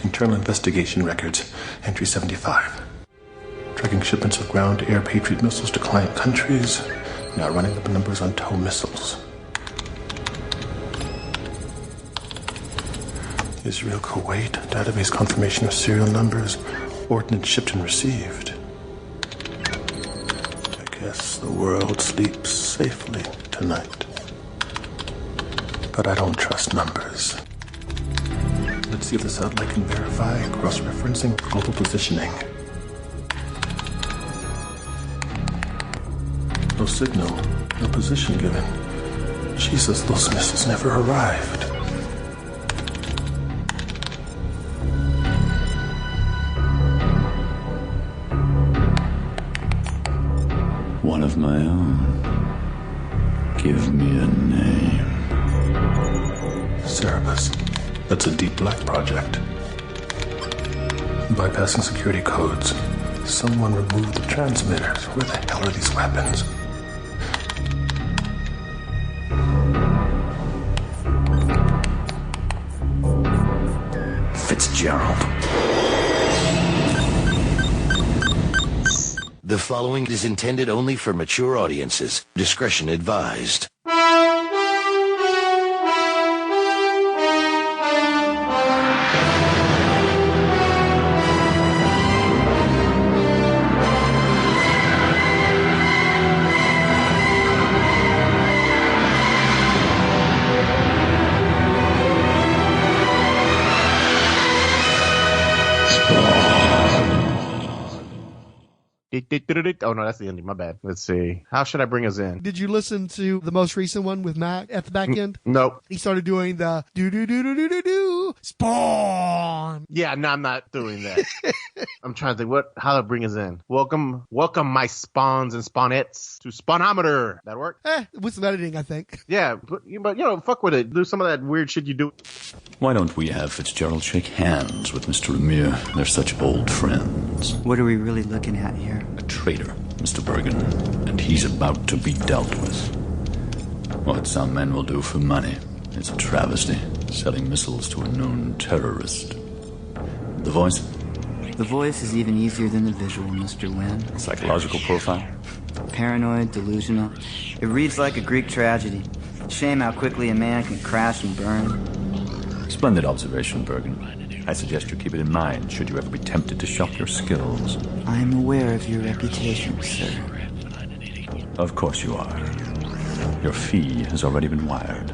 Internal investigation records, entry 75. Tracking shipments of ground-to-air Patriot missiles to client countries. Now running up the numbers on TOW missiles. Israel, Kuwait, database confirmation of serial numbers, ordnance shipped and received. I guess the world sleeps safely tonight. But I don't trust numbers. Let's see if the satellite can verify cross-referencing global positioning. No signal, no position given. Jesus, those missiles never arrived. One of my own. Give me a name. Cerebus. That's a deep black project. Bypassing security codes. Someone removed the transmitters. Where the hell are these weapons? Fitzgerald. The following is intended only for mature audiences. Discretion advised. Oh, no, that's the ending. My bad. Let's see. How should I bring us in? Did you listen to the most recent one with Matt at the back end? Nope. He started doing the do Spawn. Yeah, no, I'm not doing that. I'm trying to think how to bring us in. Welcome, my spawns and spawnettes to Spawnometer. That work? With some editing, I think. Yeah, but fuck with it. Do some of that weird shit you do. Why don't we have Fitzgerald shake hands with Mr. Ramir? They're such old friends. What are we really looking at here? A traitor, Mr. Bergen, and he's about to be dealt with. What some men will do for money is a travesty, selling missiles to a known terrorist. The voice? The voice is even easier than the visual, Mr. Wynn. Psychological profile? Paranoid, delusional. It reads like a Greek tragedy. Shame how quickly a man can crash and burn. Splendid observation, Bergen. I suggest you keep it in mind should you ever be tempted to shop your skills. I am aware of your reputation, sir. Of course you are. Your fee has already been wired.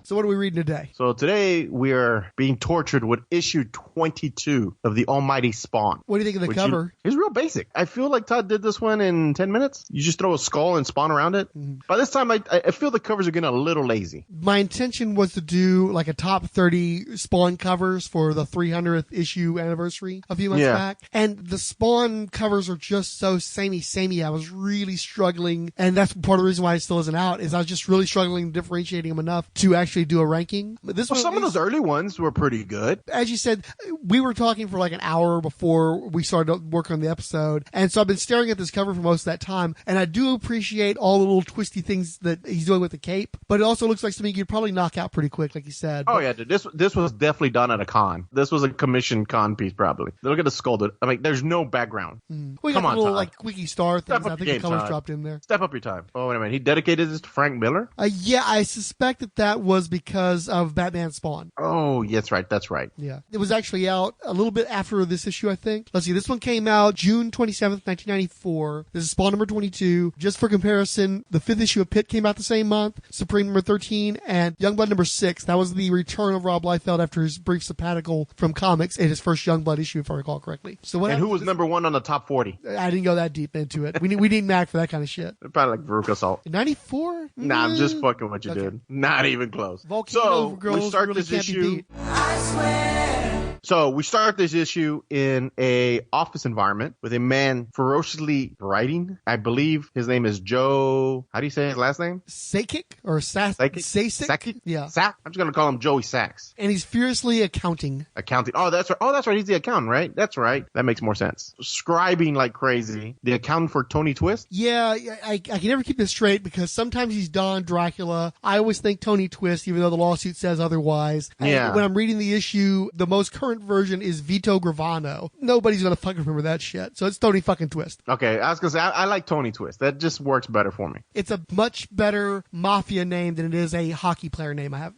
So what are we reading today? So today we are being tortured with issue 22 of the Almighty Spawn. What do you think of the cover? It's real basic. I feel like Todd did this one in 10 minutes. You just throw a skull and spawn around it. Mm-hmm. By this time, I feel the covers are getting a little lazy. My intention was to do like a top 30 Spawn covers for the 300th issue anniversary a few months back. And the Spawn covers are just so samey. I was really struggling. And that's part of the reason why it still isn't out, is I was just really struggling differentiating them enough to actually do a ranking. Some of those early ones were pretty good. As you said, we were talking for like an hour before we started working on the episode. And so I've been staring at this cover for most of that time. And I do appreciate all the little twisty things that he's doing with the cape. But it also looks like something you'd probably knock out pretty quick, like you said. Oh, yeah. Dude, this was definitely done at a con. This was a commissioned con piece, probably. Look at the skull. Dude. I mean, there's no background. We got little like squeaky star things. I think the colors Todd. dropped in there. Step up your time. Oh, wait a minute. He dedicated this to Frank Miller? Yeah, I suspect that was because of Batman Spawn. Oh, that's right. That's right. Yeah. It was actually out a little bit after this issue, I think. Let's see. This one came out June 27th, 1994. This is Spawn number 22. Just for comparison, the 5th issue of Pit came out the same month, Supreme number 13, and Youngblood number 6. That was the return of Rob Liefeld after his brief sabbatical from comics in his first Youngblood issue, if I recall correctly. So who was number 1 on the top 40? I didn't go that deep into it. We need Mac for that kind of shit. Probably like Veruca Salt. 94? Nah, I'm just fucking with you, dude. Not even close. Volcano so Girls we start really this can't issue. I swear So we start this issue in a office environment with a man ferociously writing. I believe his name is Joe. How do you say his last name? Sakic or Sakic? Yeah. I'm just going to call him Joey Sacks. And he's furiously accounting. Oh, that's right. Oh, that's right. He's the accountant, right? That's right. That makes more sense. Scribing like crazy. The accountant for Tony Twist? Yeah, I can never keep this straight because sometimes he's Don Dracula. I always think Tony Twist, even though the lawsuit says otherwise. Yeah. And when I'm reading the issue, the most current version is Vito Gravano. Nobody's going to fucking remember that shit. So it's Tony fucking Twist. Okay, I was going to say, I like Tony Twist. That just works better for me. It's a much better mafia name than it is a hockey player name. I have,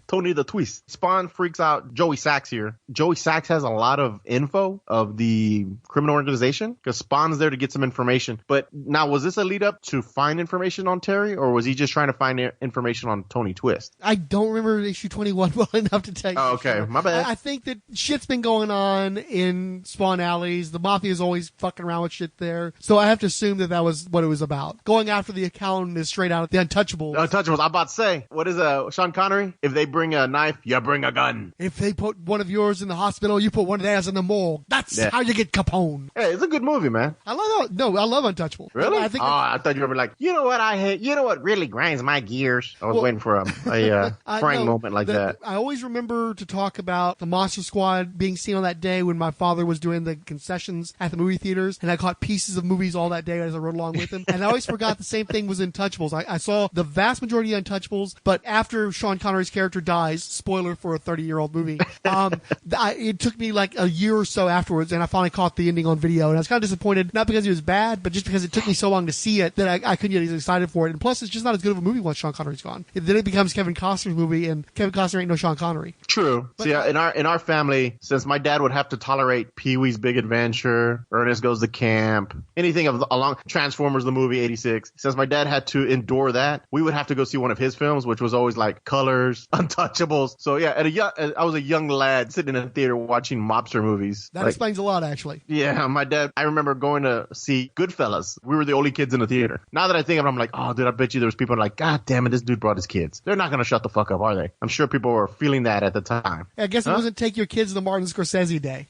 Tony the Twist. Spawn freaks out Joey Sacks here. Joey Sacks has a lot of info of the criminal organization because Spawn's there to get some information. But now, was this a lead up to find information on Terry, or was he just trying to find information on Tony Twist? I don't remember issue 21 well enough to tell you. Oh, okay, my bad. I think that shit's been going on in Spawn alleys. The mafia is always fucking around with shit there. So I have to assume that was what it was about. Going after the accountant is straight out of the Untouchables. Untouchables. I'm about to say, what is Sean Connery? If they bring a knife, you bring a gun. If they put one of yours in the hospital, you put one of theirs in the morgue. That's how you get Capone. Hey, it's a good movie, man. I love Untouchable. Really? I thought you were like, you know what I hate? You know what really grinds my gears? I was waiting for a Frank moment like that. I always remember to talk about the Monster Squad being seen on that day when my father was doing the concessions at the movie theaters, and I caught pieces of movies all that day as I rode along with him. And I always forgot the same thing was Untouchables. I saw the vast majority of Untouchables, but after Sean Connery's character dies, spoiler for a 30-year-old movie, it took me like a year or so afterwards, and I finally caught the ending on video, and I was kind of disappointed, not because it was bad, but just because it took me so long to see it that I couldn't get as excited for it. And plus, it's just not as good of a movie once Sean Connery's gone. Then it becomes Kevin Costner's movie, and Kevin Costner ain't no Sean Connery. True. But, see, in our family, since my dad would have to tolerate Pee-wee's Big Adventure, Ernest Goes to Camp, anything along Transformers the movie '86, since my dad had to endure that, we would have to go see one of his films, which was always like Colors, Untouchables. So yeah, I was a young lad sitting in a theater watching mobster movies. That explains a lot, actually. Yeah, my dad, I remember going to see Goodfellas. We were the only kids in the theater. Now that I think of it, I'm like, oh, dude, I bet you there was people like, God damn it, this dude brought his kids. They're not going to shut the fuck up, are they? I'm sure people were feeling that at the time. I guess it wasn't take your kids to the Martin Scorsese day.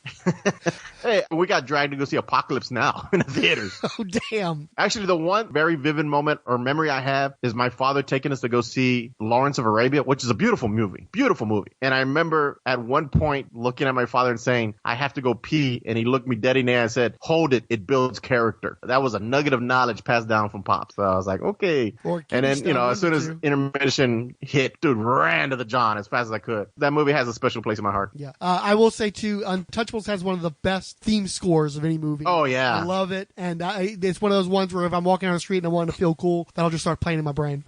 Hey, we got dragged to go see Apocalypse Now in the theaters. Oh, damn. Actually, the one very vivid moment or memory I have is my father taking us to go see Lawrence of Arabia, which is a beautiful movie. Beautiful movie. And I remember at one point looking at my father and saying, I have to go pee. And he looked me dead in the eye and said, hold it. It builds character. That was a nugget of knowledge passed down from Pops. So I was like, okay. And then, as soon as intermission hit, dude, ran to the John as fast as I could. That movie has a special place in my heart. Yeah. I will say, too, Untouchables has one of the best theme scores of any movie. Oh, yeah. I love it. And it's one of those ones where if I'm walking down the street and I want to feel cool, that'll just start playing in my brain.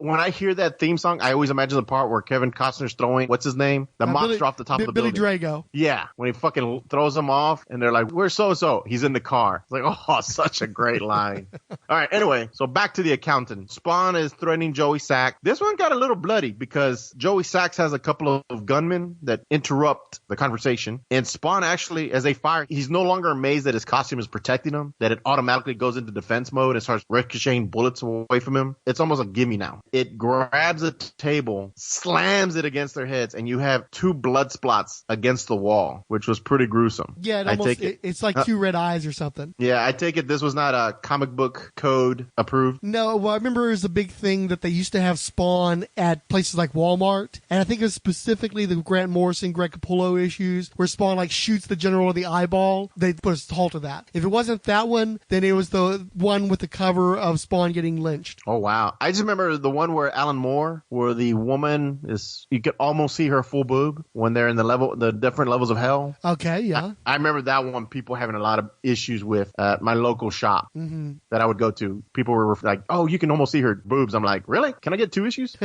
When I hear that theme song, I always imagine the part where Kevin Costner's throwing, what's his name? The monster off the top of the building. Billy Drago. Yeah. When he fucking throws him off and they're like, where's so-and-so? He's in the car. It's like, oh, such a great line. All right. Anyway, so back to the accountant. Spawn is threatening Joey Sacks. This one got a little bloody because Joey Sacks has a couple of gunmen that interrupt the conversation. And Spawn actually, as they fire, he's no longer amazed that his costume is protecting him, that it automatically goes into defense mode and starts ricocheting bullets away from him. It's almost a gimme now. It grabs a table, slams it against their heads, and you have two blood spots against the wall, which was pretty gruesome. Yeah, it's like two red eyes or something. Yeah, I take it this was not a comic book code approved. No, well, I remember it was a big thing that they used to have Spawn at places like Walmart, and I think it was specifically the Grant Morrison, Greg Capullo issues where Spawn shoots the general in the eyeball. They put a halt to that. If it wasn't that one, then it was the one with the cover of Spawn getting lynched. Oh, wow. I just remember the one where Alan Moore, where the woman is, you could almost see her full boob when they're in the different levels of hell. Okay, yeah. I remember that one, people having a lot of issues with my local shop that I would go to. People were like, oh, you can almost see her boobs. I'm like, really? Can I get 2 issues?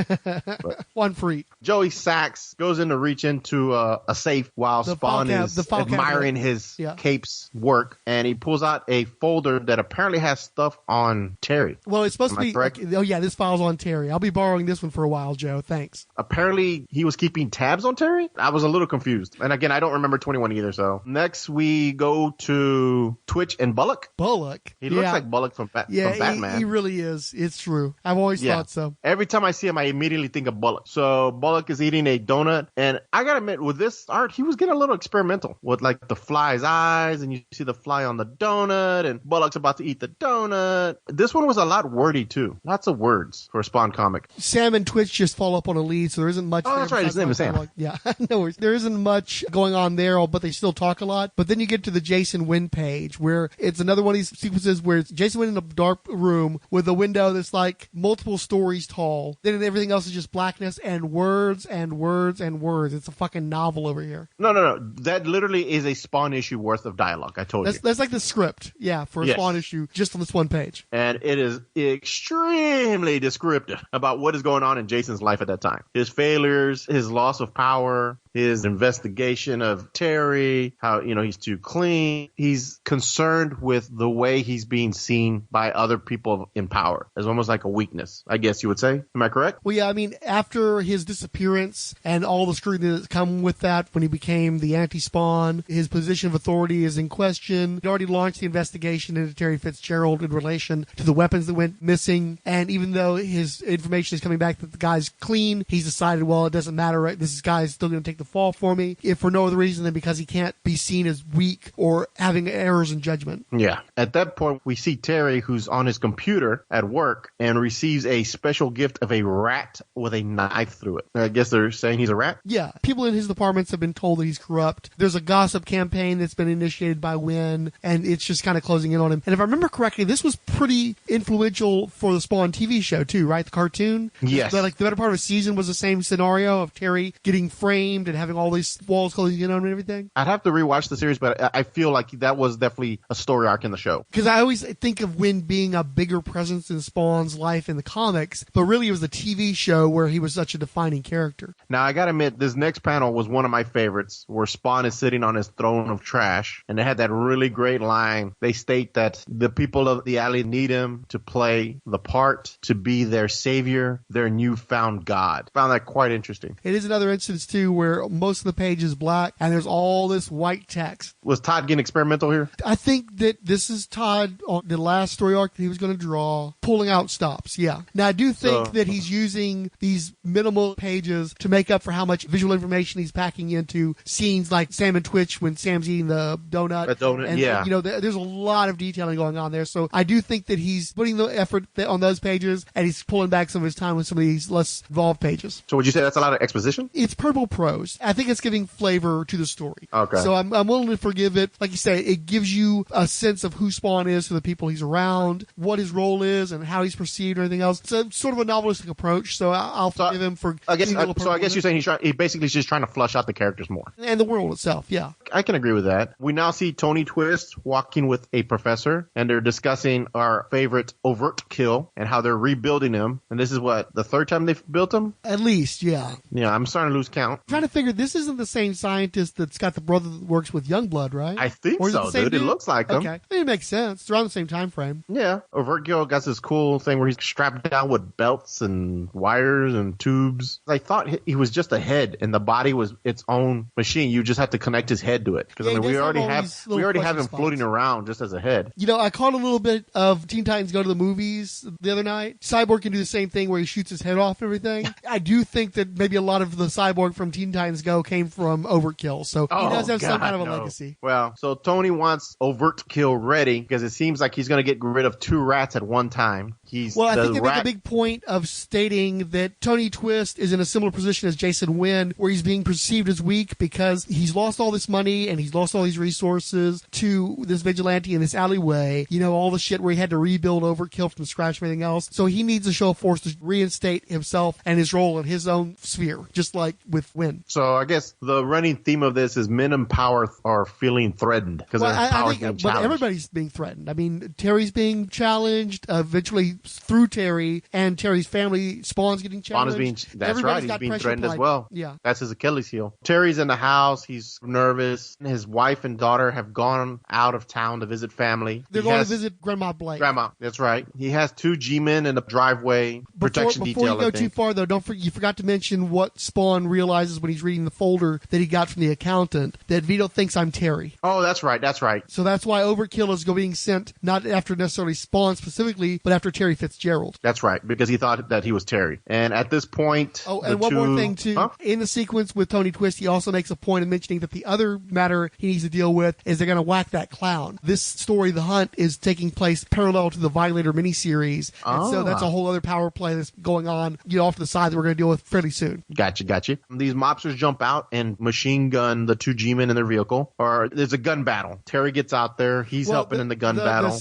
One for each. Joey Sacks goes in to reach into a safe while Spawn is admiring his cape's work, and he pulls out a folder that apparently has stuff on Terry. Well, it's supposed to be, this file's on Terry. Terry. I'll be borrowing this one for a while, Joe. Thanks. Apparently, he was keeping tabs on Terry? I was a little confused. And again, I don't remember 21 either, so. Next, we go to Twitch and Bullock. Bullock? He looks like Bullock from Batman. He really is. It's true. I've always thought so. Every time I see him, I immediately think of Bullock. So Bullock is eating a donut, and I gotta admit, with this art, he was getting a little experimental with like the fly's eyes, and you see the fly on the donut, and Bullock's about to eat the donut. This one was a lot wordy too. Lots of words for a Spawn comic. Sam and Twitch just follow up on a lead, so there isn't much. Oh, that's right. His name is Sam. Yeah, no worries. There isn't much going on there, but they still talk a lot. But then you get to the Jason Wynn page, where it's another one of these sequences where it's Jason Wynn in a dark room with a window that's like multiple stories tall. Then everything else is just blackness and words and words and words. It's a fucking novel over here. No. That literally is a Spawn issue worth of dialogue. I told you. That's like the script, for a Spawn issue, just on this one page. And it is extremely descriptive about what is going on in Jason's life at that time. His failures, his loss of power, his investigation of Terry, how, he's too clean. He's concerned with the way he's being seen by other people in power as almost like a weakness, I guess you would say. Am I correct? Well, yeah, I mean, after his disappearance and all the scrutiny that's come with that when he became the anti-Spawn, his position of authority is in question. He'd already launched the investigation into Terry Fitzgerald in relation to the weapons that went missing. And even though his information is coming back that the guy's clean, he's decided, well, it doesn't matter, right? This guy's still going to take the fall for me, if for no other reason than because he can't be seen as weak or having errors in judgment. Yeah. At that point, we see Terry, who's on his computer at work, and receives a special gift of a rat with a knife through it. I guess they're saying he's a rat? Yeah. People in his departments have been told that he's corrupt. There's a gossip campaign that's been initiated by Wynn, and it's just kind of closing in on him. And if I remember correctly, this was pretty influential for the Spawn TV show, too, right? The cartoon? Yes. The better part of a season was the same scenario of Terry getting framed and having all these walls closing in on him and everything. I'd have to rewatch the series, but I feel like that was definitely a story arc in the show. Because I always think of Wynn being a bigger presence in Spawn's life in the comics, but really it was the TV show where he was such a defining character. Now, I gotta admit, this next panel was one of my favorites, where Spawn is sitting on his throne of trash, and they had that really great line. They state that the people of the alley need him to play the part, to be their savior, their newfound god. Found that quite interesting. It is another instance, too, where most of the page is black, and there's all this white text. Was Todd getting experimental here? I think that this is Todd on the last story arc that he was going to draw, pulling out stops, yeah. Now, I do think that he's using these minimal pages to make up for how much visual information he's packing into scenes like Sam and Twitch when Sam's eating the donut. The donut, and, yeah. There's a lot of detailing going on there, so I do think that he's putting the effort on those pages, and he's pulling back some of his time with some of these less involved pages. So would you say that's a lot of exposition? It's purple prose. I think it's giving flavor to the story. Okay. So I'm willing to forgive it. Like you say, it gives you a sense of who Spawn is to the people he's around, what his role is, and how he's perceived and everything else. It's a sort of a novelistic approach, so I'll forgive him for... I guess you're saying he basically is just trying to flush out the characters more. And the world itself, yeah. I can agree with that. We now see Tony Twist walking with a professor, and they're discussing our favorite overt kill and how they're rebuilding him. And this is what, the third time they've built him? At least, yeah. Yeah, I'm starting to lose count. I'm trying to figure, this isn't the same scientist that's got the brother that works with Youngblood, right? I think so, dude. It looks like him. Okay. It makes sense. It's around the same time frame. Yeah. Overt Kill got this cool thing where he's strapped down with belts and wires and tubes. I thought he was just a head and the body was its own machine. You just have to connect his head to it. Because we already have him floating around just as a head. I caught a little bit of Teen Titans Go to the Movies the other night. Cyborg can do the same thing where he shoots his head off and everything. I do think that maybe a lot of the Cyborg from Teen Titans Go came from Overkill. So he does have some kind of a legacy. Well, so Tony wants Overt Kill ready because it seems like he's going to get rid of 2 rats at one time. I think they make a big point of stating that Tony Twist is in a similar position as Jason Wynn, where he's being perceived as weak because he's lost all this money and he's lost all these resources to this vigilante in this alleyway. All the shit where he had to rebuild Overkill from scratch and everything else. So he needs a show of force to reinstate himself and his role in his own sphere, just like with Wynn. So I guess the running theme of this is men in power are feeling threatened because their power is being challenged. But everybody's being threatened. I mean, Terry's being challenged. Eventually, through Terry and Terry's family. Spawn's getting challenged. That's right. He's being threatened as well. Yeah. That's his Achilles heel. Terry's in the house. He's nervous. His wife and daughter have gone out of town to visit family. They're going to visit Grandma Blake. Grandma, that's right. He has 2 G-men in the driveway. Protection detail, Before you go too far, though, you forgot to mention what Spawn realizes when he's reading the folder that he got from the accountant, that Vito thinks I'm Terry. Oh, that's right. So that's why Overkill is being sent not after necessarily Spawn specifically, but after Terry Fitzgerald. That's right, because he thought that he was Terry. And at this point... Oh, and one more thing, too. Huh? In the sequence with Tony Twist, he also makes a point of mentioning that the other matter he needs to deal with is they're going to whack that clown. This story, The Hunt, is taking place parallel to the Violator miniseries. And so that's a whole other power play that's going on, off to the side that we're going to deal with fairly soon. Gotcha. These mobsters jump out and machine gun the 2 G-men in their vehicle. Or there's a gun battle. Terry gets out there. He's helping in the gun battle.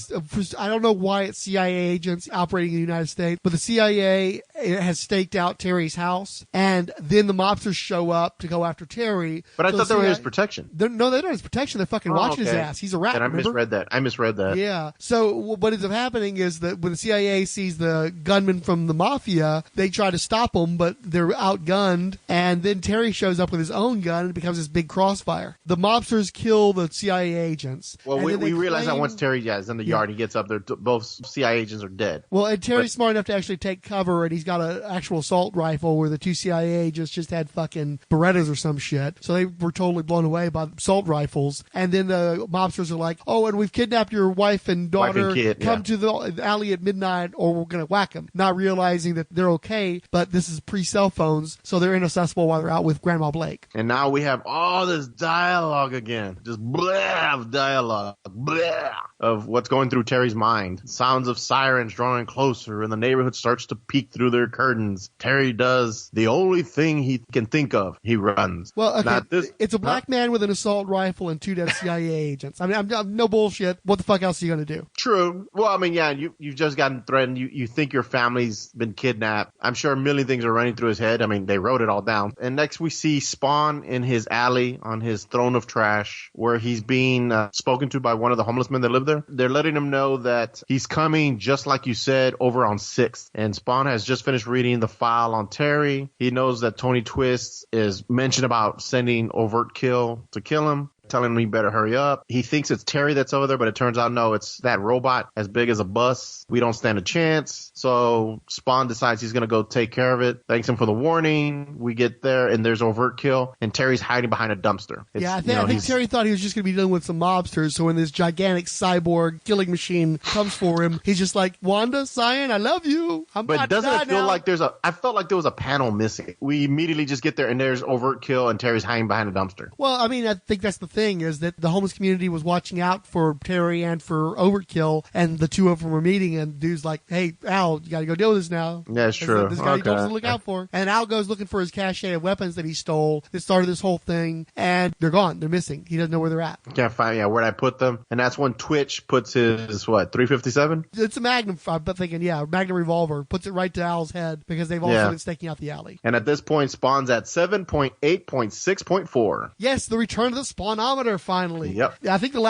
I don't know why it's CIA agents operating in the United States, but the CIA has staked out Terry's house, and then the mobsters show up to go after Terry. But I thought they were his protection. No, they're not his protection. They're fucking watching his ass. He's a rat. And I misread that. Yeah. So what ends up happening is that when the CIA sees the gunman from the mafia, they try to stop him, but they're outgunned, and then Terry shows up with his own gun, and it becomes this big crossfire. The mobsters kill the CIA agents. Well, we realize that once Terry is in the yard, he gets up there, both CIA agents are dead. Well, and Terry's smart enough to actually take cover, and he's got an actual assault rifle where the 2 CIA agents just had fucking Berettas or some shit. So they were totally blown away by assault rifles. And then the mobsters are like, oh, and we've kidnapped your wife and daughter. Come to the alley at midnight or we're going to whack them. Not realizing that they're okay, but this is pre-cell phones, so they're inaccessible while they're out with Grandma Blake. And now we have all this dialogue again. Just blah of dialogue. Blah of what's going through Terry's mind. Sounds of sirens drawing closer, and the neighborhood starts to peek through their curtains. Terry does the only thing he can think of. He runs. Well, okay, it's a black man with an assault rifle and 2 dead CIA agents. I mean, I'm no bullshit. What the fuck else are you going to do? True. Well, I mean, yeah, you've just gotten threatened. You think your family's been kidnapped. I'm sure a million things are running through his head. I mean, they wrote it all down. And next we see Spawn in his alley on his throne of trash, where he's being spoken to by one of the homeless men that live there. They're letting him know that he's coming, just like you said, over on 6th. And Spawn has just finished reading the file on Terry. He knows that Tony Twist is mentioned about sending Overkill to kill him, telling him he better hurry up. He thinks it's Terry that's over there, but it turns out, no, it's that robot as big as a bus. We don't stand a chance. So Spawn decides he's going to go take care of it. Thanks him for the warning. We get there, and there's Overkill, and Terry's hiding behind a dumpster. I think Terry thought he was just going to be dealing with some mobsters, so when this gigantic cyborg killing machine comes for him, he's just like, Wanda, Cyan, I love you. But doesn't it feel like I felt like there was a panel missing. We immediately just get there, and there's Overkill, and Terry's hiding behind a dumpster. Well, I mean, I think that's the thing, is that the homeless community was watching out for Terry and for Overkill, and the two of them were meeting, and dude's like, hey, Al, you gotta go deal with this now. Yeah, it's true. This guy he told us to look out for. And Al goes looking for his cache of weapons that he stole that started this whole thing, and they're gone. They're missing. He doesn't know where they're at. Can't find, where'd I put them? And that's when Twitch puts his, 357? It's a Magnum, I'm thinking, Magnum revolver. Puts it right to Al's head, because they've also been staking out the alley. And at this point, Spawn's at 7.8.6.4. Yes, the return of the Spawnometer, finally. Yep. I think it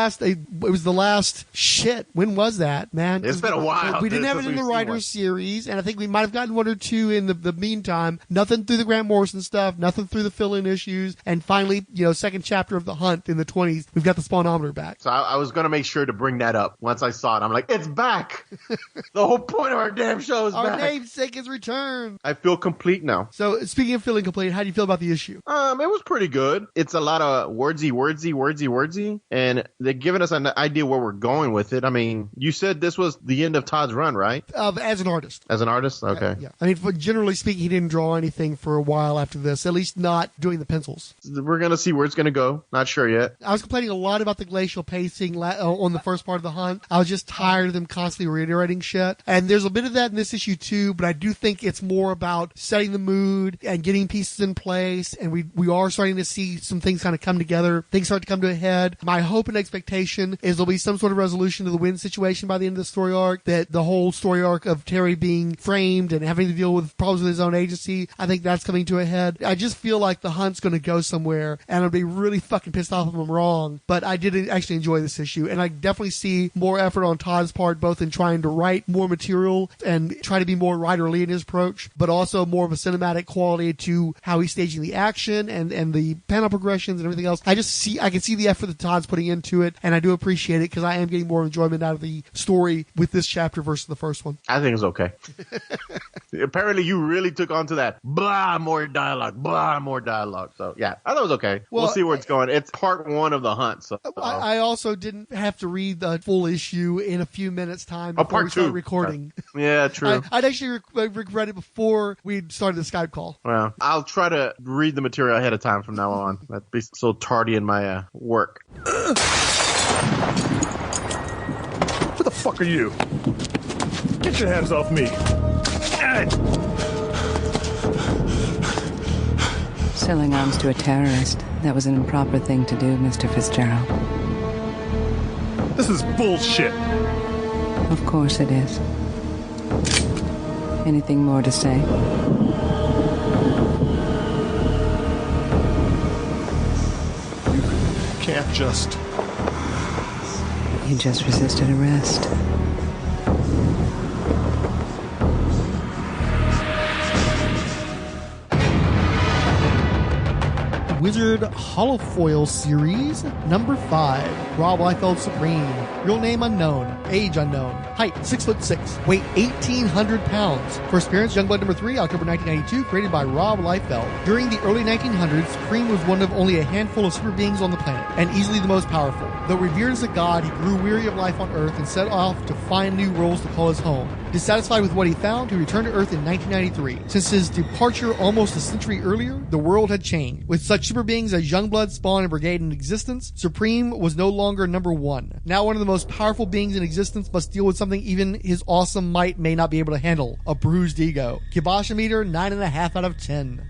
was the last shit. When was that, man? It's been a while. We didn't have it in the Writers series, and I think we might have gotten 1 or 2 in the meantime. Nothing through the Grant Morrison stuff, nothing through the fill-in issues, and finally, second chapter of The Hunt in the 20s, we've got the Spawnometer back. So I was going to make sure to bring that up once I saw it. I'm like, it's back! The whole point of our damn show is back. Our namesake is returned. I feel complete now. So, speaking of feeling complete, how do you feel about the issue? It was pretty good. It's a lot of wordsy, and they're giving us an idea where we're going with it. I mean, you said this was the end of Todd's run, right? As an artist. As an artist? Okay. Yeah. I mean, generally speaking, he didn't draw anything for a while after this, at least not doing the pencils. We're going to see where it's going to go. Not sure yet. I was complaining a lot about the glacial pacing on the first part of The Hunt. I was just tired of them constantly reiterating shit. And there's a bit of that in this issue too, but I do think it's more about setting the mood and getting pieces in place. And we are starting to see some things kind of come together. Things start to come to a head. My hope and expectation is there'll be some sort of resolution to the Wynn situation by the end of the story arc, that the whole story arc of Terry being framed and having to deal with problems with his own agency, I think that's coming to a head. I just feel like the hunt's going to go somewhere, and I'll be really fucking pissed off if I'm wrong, but I did actually enjoy this issue, and I definitely see more effort on Todd's part, both in trying to write more material and try to be more writerly in his approach, but also more of a cinematic quality to how he's staging the action and the panel progressions and everything else. I can see the effort that Todd's putting into it, and I do appreciate it because I am getting more enjoyment out of the story with this chapter versus the first one. I think it's okay. Apparently you really took onto that more dialogue. So yeah, I thought it was okay. We'll see where it's going. It's part one of the hunt. So I also didn't have to read the full issue in a few minutes time before we started recording. Yeah, true. I'd actually regret it before we started the Skype call. Well, I'll try to read the material ahead of time from now on. That'd be so tardy in my work. Who the fuck are you? Get your hands off me. Selling arms to a terrorist. That was an improper thing to do, Mr. Fitzgerald. This is bullshit. Of course it is. Anything more to say? You can't just... You just resisted arrest. Wizard Holofoil Series, number 5. Rob Liefeld Supreme. Real name unknown. Age unknown. Height 6'6". Weight 1,800 pounds. First appearance, Youngblood number 3, October 1992, created by Rob Liefeld. During the early 1900s, Supreme was one of only a handful of super beings on the planet, and easily the most powerful. Though revered as a god, he grew weary of life on Earth and set off to find new worlds to call his home. Dissatisfied with what he found, he returned to Earth in 1993. Since his departure almost a century earlier, the world had changed. With such super beings as Youngblood, Spawn, and Brigade in existence, Supreme was no longer number 1. Now one of the most powerful beings in existence must deal with something even his awesome might may not be able to handle, a bruised ego. Kibosha-meter, 9.5 out of 10.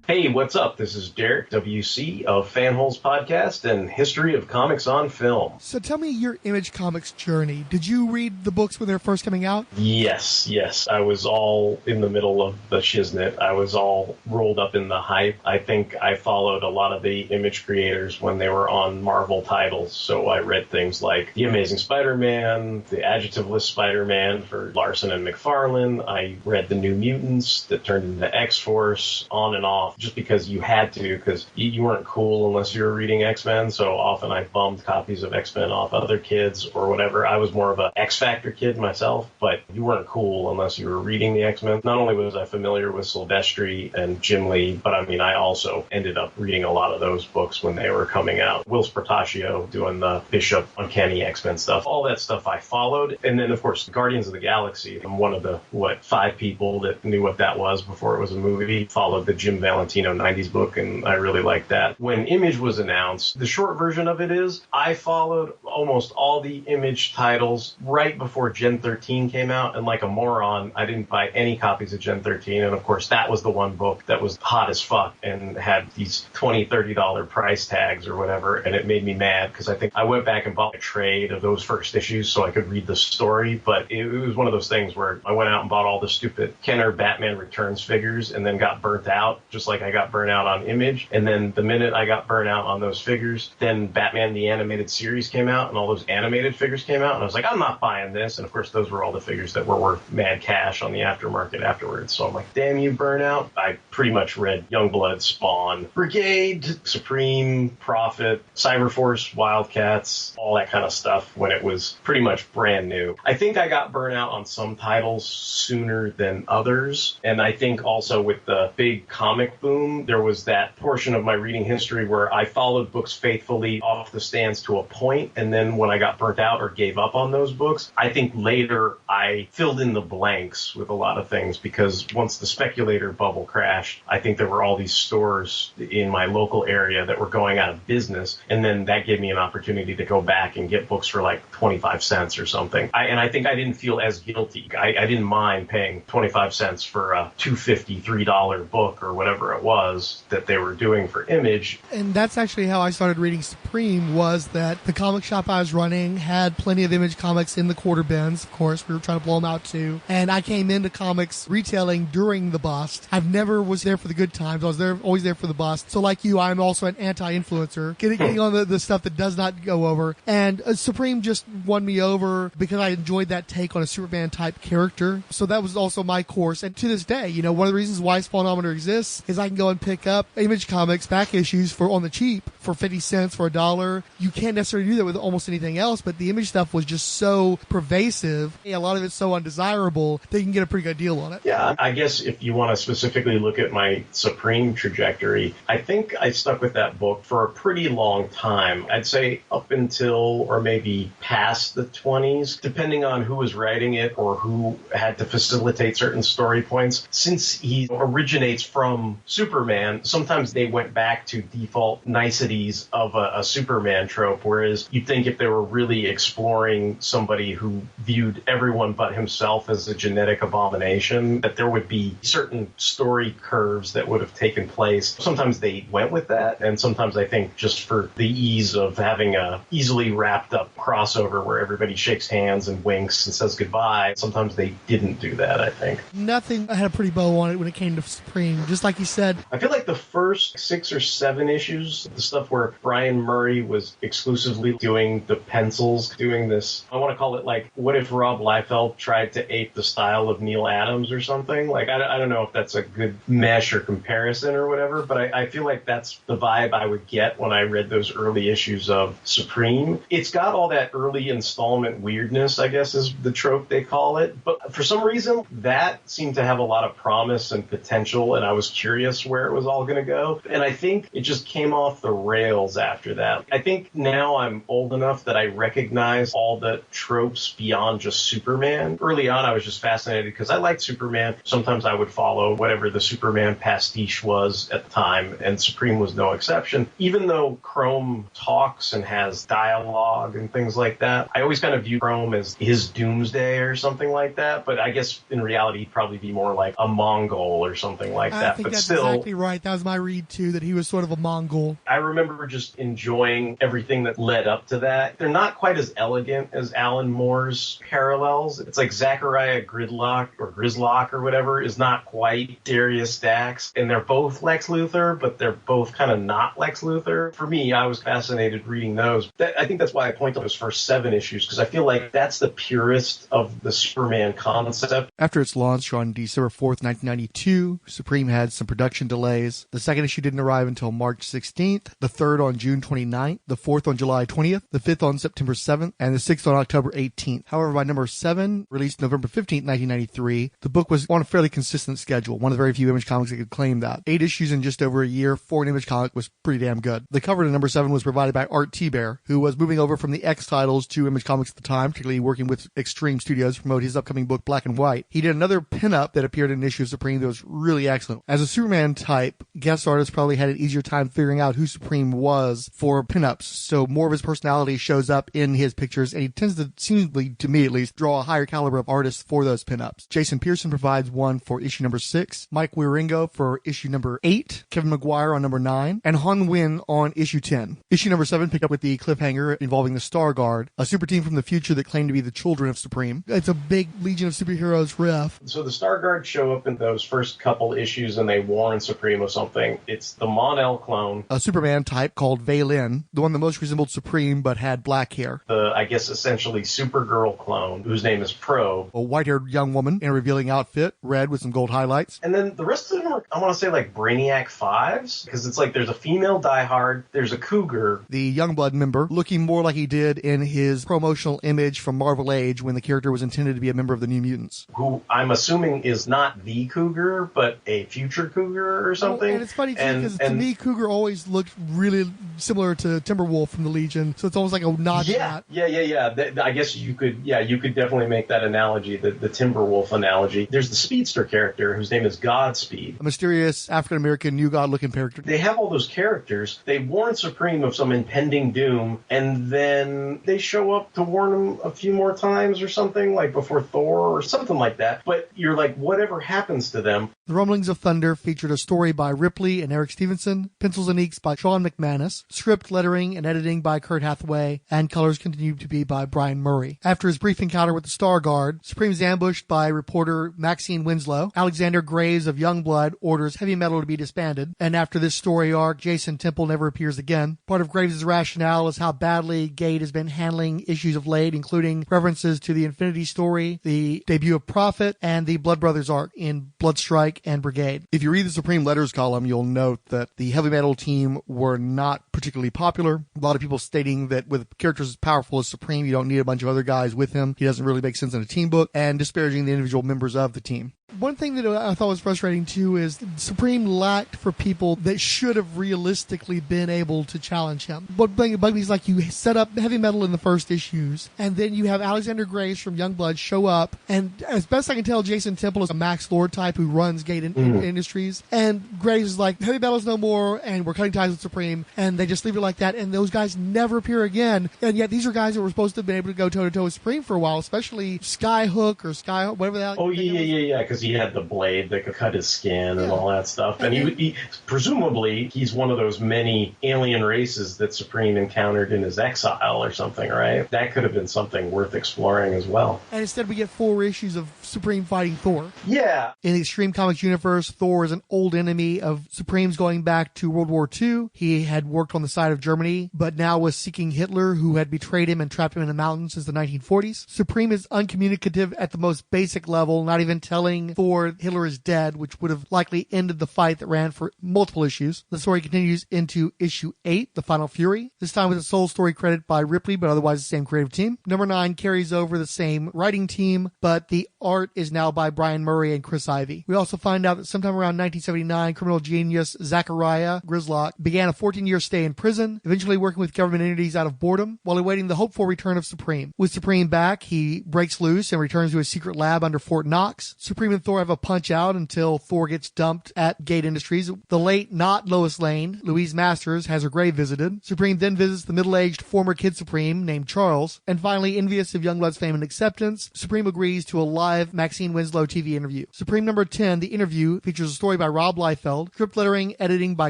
Hey, what's up? This is Derek WC of Fanholes Podcast and History of Comics on Film. So tell me your Image Comics journey. Did you read the books when they were first coming out? Yes. I was all in the middle of the shiznit. I was all rolled up in the hype. I think I followed a lot of the Image creators when they were on Marvel titles. So I read things like The Amazing Spider-Man, The Adjectiveless Spider-Man for Larson and McFarlane. I read The New Mutants that turned into X-Force, on and off. Just because you had to, because you weren't cool unless you were reading X-Men, so often I bummed copies of X-Men off other kids or whatever. I was more of a X-Factor kid myself, but you weren't cool unless you were reading the X-Men. Not only was I familiar with Silvestri and Jim Lee, but I also ended up reading a lot of those books when they were coming out. Will Spartaccio doing the Bishop Uncanny X-Men stuff. All that stuff I followed. And then, of course, Guardians of the Galaxy. I'm one of the, 5 people that knew what that was before it was a movie. Followed the Jim Valentino 90s book, and I really liked that. When Image was announced, the short version of it is I followed almost all the Image titles right before Gen 13 came out, and like a moron, I didn't buy any copies of Gen 13, and of course that was the one book that was hot as fuck and had these $20, $30 price tags or whatever, and it made me mad because I think I went back and bought a trade of those first issues so I could read the story, but it was one of those things where I went out and bought all the stupid Kenner Batman Returns figures and then got burnt out, just like I got burnt out on Image. And then the minute I got burnt out on those figures, then Batman the Animated Series came out and all those animated figures came out, and I was like, I'm not buying this. And of course those were all the figures that were worth mad cash on the aftermarket afterwards. So I'm like, damn you, Burnout. I pretty much read Youngblood, Spawn, Brigade, Supreme, Prophet, Cyberforce, Wildcats, all that kind of stuff when it was pretty much brand new. I think I got burnt out on some titles sooner than others, and I think also with the big comic boom, there was that portion of my reading history where I followed books faithfully off the stands to a point, and then when I got burnt out or gave up on those books, I think later I filled in the blanks with a lot of things, because once the speculator bubble crashed, I think there were all these stores in my local area that were going out of business, and then that gave me an opportunity to go back and get books for like 25 cents or something. And I think I didn't feel as guilty. I didn't mind paying 25 cents for a $2.50, $3 book or whatever whatever it was that they were doing for Image. And that's actually how I started reading Supreme, was that the comic shop I was running had plenty of Image comics in the quarter bins. Of course, we were trying to blow them out too. And I came into comics retailing during the bust. I've never was there for the good times. I was always there for the bust. So like you, I'm also an anti-influencer, getting on the stuff that does not go over. And Supreme just won me over because I enjoyed that take on a Superman type character. So that was also my course. And to this day, you know, one of the reasons why Spawnometer exists is I can go and pick up Image Comics back issues for on the cheap for 50 cents, for $1. You can't necessarily do that with almost anything else, but the Image stuff was just so pervasive. A lot of it's so undesirable, they can get a pretty good deal on it. Yeah, I guess if you want to specifically look at my Supreme trajectory, I think I stuck with that book for a pretty long time. I'd say up until or maybe past the 20s, depending on who was writing it or who had to facilitate certain story points. Since he originates from Superman, sometimes they went back to default niceties of a Superman trope, whereas you'd think if they were really exploring somebody who viewed everyone but himself as a genetic abomination, that there would be certain story curves that would have taken place. Sometimes they went with that, and sometimes I think just for the ease of having a easily wrapped up crossover where everybody shakes hands and winks and says goodbye, sometimes they didn't do that, I think. Nothing had a pretty bow on it when it came to Supreme, just like you said. I feel like the first 6 or 7 issues, the stuff where Brian Murray was exclusively doing the pencils, doing this, I want to call it like, what if Rob Liefeld tried to ape the style of Neil Adams or something? Like, I don't know if that's a good mesh or comparison or whatever, but I feel like that's the vibe I would get when I read those early issues of Supreme. It's got all that early installment weirdness, I guess is the trope they call it, but for some reason, that seemed to have a lot of promise and potential, and I was curious where it was all going to go, and I think it just came off the rails after that. I think now I'm old enough that I recognize all the tropes beyond just Superman. Early on, I was just fascinated because I liked Superman. Sometimes I would follow whatever the Superman pastiche was at the time, and Supreme was no exception. Even though Chrome talks and has dialogue and things like that, I always kind of view Chrome as his doomsday or something like that, but I guess in reality he'd probably be more like a Mongol or something like that. I think but that's still, exactly right. That was my read too, that he was sort of a Mongol. I remember just enjoying everything that led up to that. They're not quite as elegant as Alan Moore's parallels. It's like Zachariah Grislock or whatever is not quite Darius Dax, and they're both Lex Luthor, but they're both kind of not Lex Luthor. For me, I was fascinated reading those. I think that's why I point to those first 7 issues, because I feel like that's the purest of the Superman concept. After its launch on December 4th, 1992, Supreme had some production delays. The second issue didn't arrive until March 16th, the third on June 29th, the fourth on July 20th, the fifth on September 7th, and the sixth on October 18th. However, by number 7, released November 15th, 1993, the book was on a fairly consistent schedule, one of the very few Image comics that could claim that. 8 issues in just over a year for an Image comic was pretty damn good. The cover to number 7 was provided by Art T-Bear, who was moving over from the X titles to Image Comics at the time, particularly working with Extreme Studios to promote his upcoming book Black and White. He did another pinup that appeared in an issue of Supreme that was really excellent. As a Superman type, guest artists probably had an easier time figuring out who Supreme was for pinups, so more of his personality shows up in his pictures, and he tends to, seemingly to me at least, draw a higher caliber of artists for those pinups. Jason Pearson provides one for issue number 6, Mike Wieringo for issue number 8, Kevin Maguire on number 9, and Han Win on issue 10. Issue number 7 picked up with the cliffhanger involving the Star Guard, a super team from the future that claimed to be the children of Supreme. It's a big Legion of Superheroes riff. So the Star Guard show up in those first couple issues and they warn Supreme of something. It's the Mon-El clone. A Superman type called Valen, the one that most resembled Supreme but had black hair. The, I guess, essentially Supergirl clone, whose name is Probe. A white-haired young woman in a revealing outfit, red with some gold highlights. And then the rest of them are, I want to say, like Brainiac 5s, because it's like there's a female diehard, there's a cougar. The Youngblood member, looking more like he did in his promotional image from Marvel Age when the character was intended to be a member of the New Mutants. Who I'm assuming is not the cougar, but a future cougar or something. And it's funny, too, because to me, Cougar always looked really similar to Timberwolf from the Legion, so it's almost like a nod to that. Yeah. I guess you could definitely make that analogy, the Timberwolf analogy. There's the Speedster character, whose name is Godspeed. A mysterious African-American New God-looking character. They have all those characters. They warn Supreme of some impending doom, and then they show up to warn him a few more times or something, like before Thor or something like that. But you're like, whatever happens to them? The Rumblings of Thunder featured a story by Ripley and Eric Stephenson, pencils and inks by Shawn McManus, script, lettering, and editing by Kurt Hathaway, and colors continued to be by Brian Murray. After his brief encounter with the Star Guard, Supreme is ambushed by reporter Maxine Winslow. Alexander Graves of Youngblood orders Heavy Metal to be disbanded, and after this story arc, Jason Temple never appears again. Part of Graves' rationale is how badly Gate has been handling issues of late, including references to the Infinity Story, the debut of Prophet, and the Blood Brothers arc in Bloodstrike and Brigade. If you read the Supreme Letters column, you'll note that the Heavy Metal team were not particularly popular. A lot of people stating that with characters as powerful as Supreme, you don't need a bunch of other guys with him. He doesn't really make sense in a team book, and disparaging the individual members of the team. One thing that I thought was frustrating too is Supreme lacked for people that should have realistically been able to challenge him. What bugged me is like you set up Heavy Metal in the first issues, and then you have Alexander Graves from Youngblood show up, and as best I can tell, Jason Temple is a Max Lord type who runs Gate Industries, and Graves is like, Heavy Metal's no more, and we're cutting ties with Supreme, and they just leave it like that, and those guys never appear again, and yet these are guys that were supposed to have been able to go toe-to-toe with Supreme for a while, especially Skyhook or Skyhook, whatever the hell. Oh, yeah, because he had the blade that could cut his skin and all that stuff. And he presumably, he's one of those many alien races that Supreme encountered in his exile or something, right? That could have been something worth exploring as well. And instead we get 4 issues of Supreme fighting Thor. Yeah. In the Extreme Comics universe, Thor is an old enemy of Supreme's going back to World War II. He had worked on the side of Germany, but now was seeking Hitler, who had betrayed him and trapped him in the mountains since the 1940s. Supreme is uncommunicative at the most basic level, not even telling Thor Hitler is dead, which would have likely ended the fight that ran for multiple issues. The story continues into issue 8, The Final Fury, this time with a sole story credit by Ripley, but otherwise the same creative team. Number 9 carries over the same writing team, but the art is now by Brian Murray and Chris Ivey. We also find out that sometime around 1979, criminal genius Zachariah Grislock began a 14-year stay in prison, eventually working with government entities out of boredom, while awaiting the hoped-for return of Supreme. With Supreme back, he breaks loose and returns to his secret lab under Fort Knox. Supreme and Thor have a punch out until Thor gets dumped at Gate Industries. The late, not Lois Lane, Louise Masters, has her grave visited. Supreme then visits the middle-aged former Kid Supreme named Charles. And finally, envious of Youngblood's fame and acceptance, Supreme agrees to a live Maxine Winslow TV interview. Supreme number 10, The Interview, features a story by Rob Liefeld, script lettering, editing by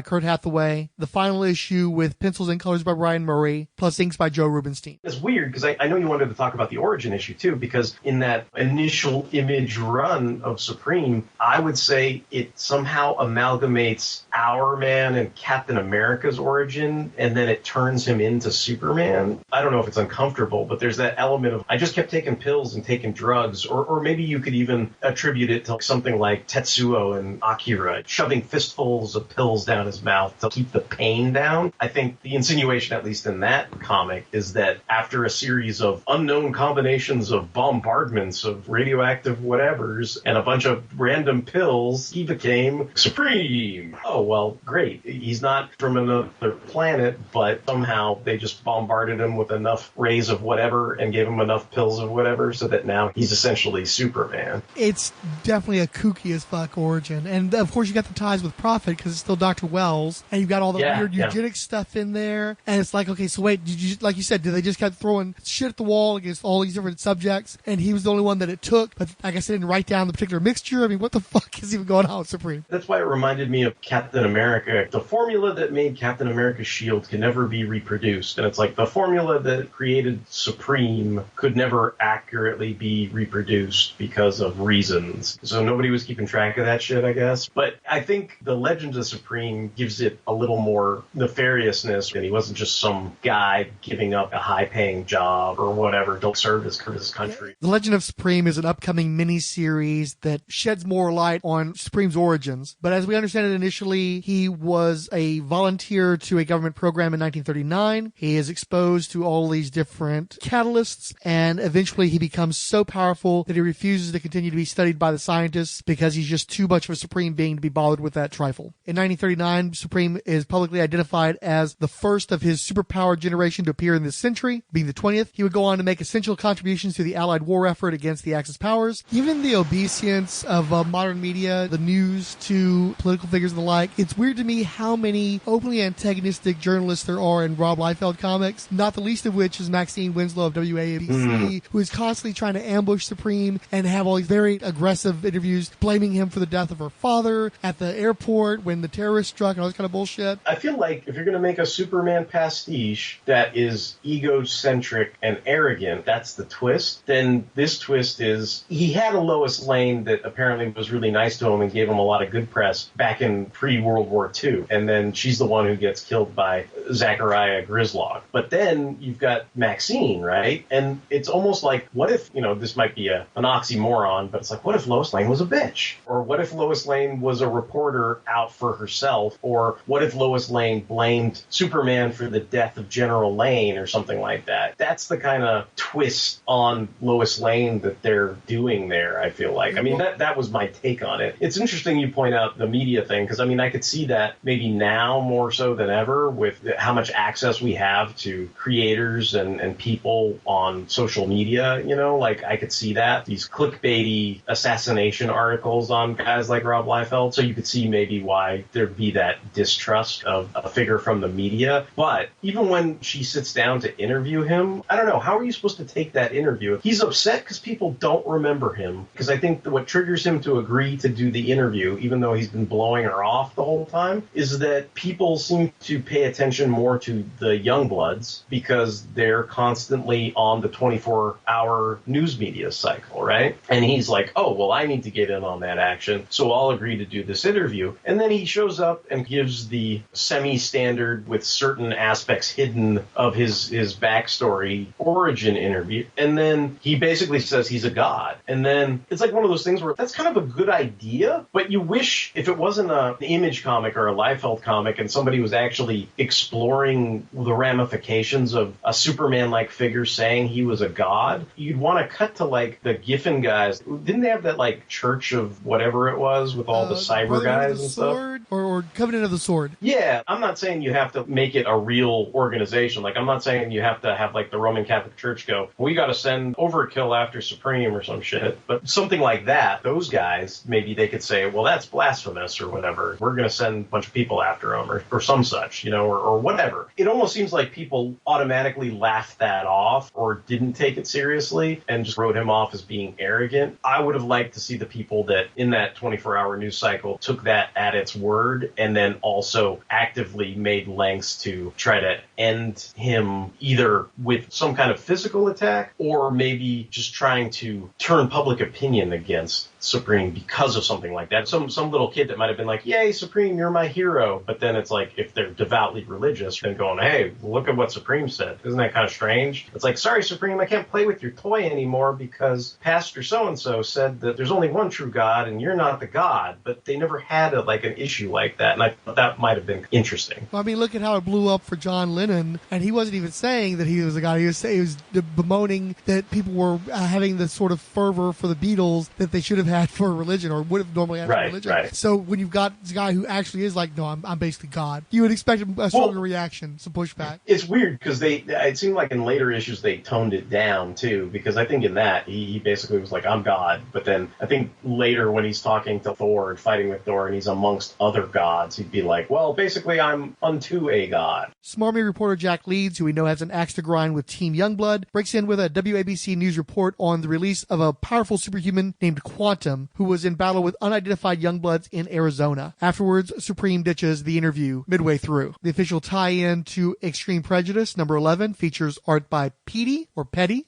Kurt Hathaway, the final issue with pencils and colors by Brian Murray, plus inks by Joe Rubinstein. It's weird because I know you wanted to talk about the origin issue too, because in that initial Image run of Supreme, I would say it somehow amalgamates Our Man and Captain America's origin, and then it turns him into Superman. I don't know if it's uncomfortable, but there's that element of, I just kept taking pills and taking drugs, or maybe you could even attribute it to something like Tetsuo and Akira, shoving fistfuls of pills down his mouth to keep the pain down. I think the insinuation, at least in that comic, is that after a series of unknown combinations of bombardments of radioactive whatevers and a bunch of random pills, he became Supreme. Oh, well, great. He's not from another planet, but somehow they just bombarded him with enough rays of whatever and gave him enough pills of whatever so that now he's essentially Superman. It's definitely a kooky as fuck origin. And of course you got the ties with Prophet because it's still Dr. Wells, and you've got all the weird eugenics stuff in there. And it's like, okay, so wait, did you, like you said, did they just kept throwing shit at the wall against all these different subjects, and he was the only one that it took, but I guess they didn't write down the particular mixture? I mean, what the fuck is even going on with Supreme? That's why it reminded me of Captain America. The formula that made Captain America's shield can never be reproduced. And it's like the formula that created Supreme could never accurately be reproduced because of reasons. So nobody was keeping track of that shit, I guess. But I think the Legends of Supreme gives it a little more nefariousness, and he wasn't just some guy giving up a high-paying job or whatever to serve his country. The Legend of Supreme is an upcoming mini-series that sheds more light on Supreme's origins. But as we understand it initially, he was a volunteer to a government program in 1939. He is exposed to all these different catalysts, and eventually he becomes so powerful that he refuses to continue to be studied by the scientists because he's just too much of a Supreme being to be bothered with that trifle. In 1939, Supreme is publicly identified as the first of his superpowered generation to appear in this century, being the 20th. He would go on to make essential contributions to the Allied war effort against the Axis powers. Even the Obesian significance of modern media, the news, to political figures and the like, it's weird to me how many openly antagonistic journalists there are in Rob Liefeld comics, not the least of which is Maxine Winslow of WABC, who is constantly trying to ambush Supreme and have all these very aggressive interviews blaming him for the death of her father at the airport when the terrorist struck and all this kind of bullshit. I feel like if you're going to make a Superman pastiche that is egocentric and arrogant, that's the twist, then this twist is he had a Lois Lane that apparently was really nice to him and gave him a lot of good press back in pre-World War II, and then she's the one who gets killed by Zachariah Grislock. But then you've got Maxine, right? And it's almost like, what if, this might be an oxymoron, but it's like, what if Lois Lane was a bitch? Or what if Lois Lane was a reporter out for herself? Or what if Lois Lane blamed Superman for the death of General Lane or something like that? That's the kind of twist on Lois Lane that they're doing there, I feel like. I mean, that was my take on it. It's interesting you point out the media thing, because, I could see that maybe now more so than ever with how much access we have to creators and people on social media, like I could see that. These clickbaity assassination articles on guys like Rob Liefeld. So you could see maybe why there'd be that distrust of a figure from the media. But even when she sits down to interview him, I don't know, how are you supposed to take that interview? He's upset because people don't remember him. Because I think what triggers him to agree to do the interview, even though he's been blowing her off the whole time, is that people seem to pay attention more to the Youngbloods because they're constantly on the 24-hour news media cycle, right? And he's like, oh, well, I need to get in on that action, so I'll agree to do this interview. And then he shows up and gives the semi-standard, with certain aspects hidden, of his backstory origin interview. And then he basically says he's a god. And then it's like one of those things where that's kind of a good idea, but you wish if it wasn't an Image comic or a Liefeld comic and somebody was actually exploring the ramifications of a Superman-like figure saying he was a god, you'd want to cut to like the Giffen guys. Didn't they have that like Church of whatever it was with all the cyber guys and stuff? Or Covenant of the Sword. Yeah, I'm not saying you have to make it a real organization. Like, I'm not saying you have to have like the Roman Catholic Church go, we got to send Overkill after Supreme or some shit. But something like that, those guys, maybe they could say, well, that's blasphemous or whatever. We're going to send a bunch of people after him or some such, or whatever. It almost seems like people automatically laughed that off or didn't take it seriously and just wrote him off as being arrogant. I would have liked to see the people that in that 24-hour news cycle took that at its word and then also actively made lengths to try to end him either with some kind of physical attack or maybe just trying to turn public opinion against Supreme because of something like that. Some little kid that might have been like, yay, Supreme, you're my hero. But then it's like, if they're devoutly religious, then going, hey, look at what Supreme said. Isn't that kind of strange? It's like, sorry, Supreme, I can't play with your toy anymore because Pastor so-and-so said that there's only one true God and you're not the God. But they never had an issue like that. And I thought that might have been interesting. Well, look at how it blew up for John Lennon. And he wasn't even saying that he was a God. He was bemoaning that people were having the sort of fervor for the Beatles that they should have had for a religion or would have normally had for religion. Right. So when you've got this guy who actually is like, no, I'm basically God, you would expect a stronger reaction, some pushback. It's weird because it seemed like in later issues they toned it down too, because I think in that he basically was like, I'm God. But then I think later when he's talking to Thor and fighting with Thor and he's amongst other gods, he'd be like, well, basically I'm unto a god. Smarmy reporter Jack Leeds, who we know has an axe to grind with Team Youngblood, breaks in with a WABC News report on the release of a powerful superhuman named Quantum, who was in battle with unidentified Youngbloods in Arizona. Afterwards, Supreme ditches the interview midway through. The official tie-in to Extreme Prejudice, number 11, features art by Pedi.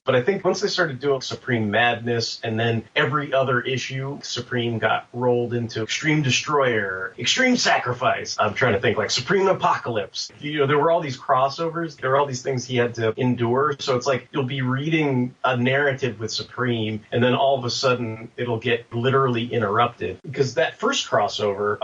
But I think once they started doing Supreme Madness, and then every other issue, Supreme got rolled into Extreme Destroyer, Extreme Sacrifice. I'm trying to think, like Supreme Apocalypse. There were all these crossovers. There were all these things he had to endure. So it's like you'll be reading a narrative with Supreme, and then all of a sudden it'll get literally interrupted. Because that first crossover,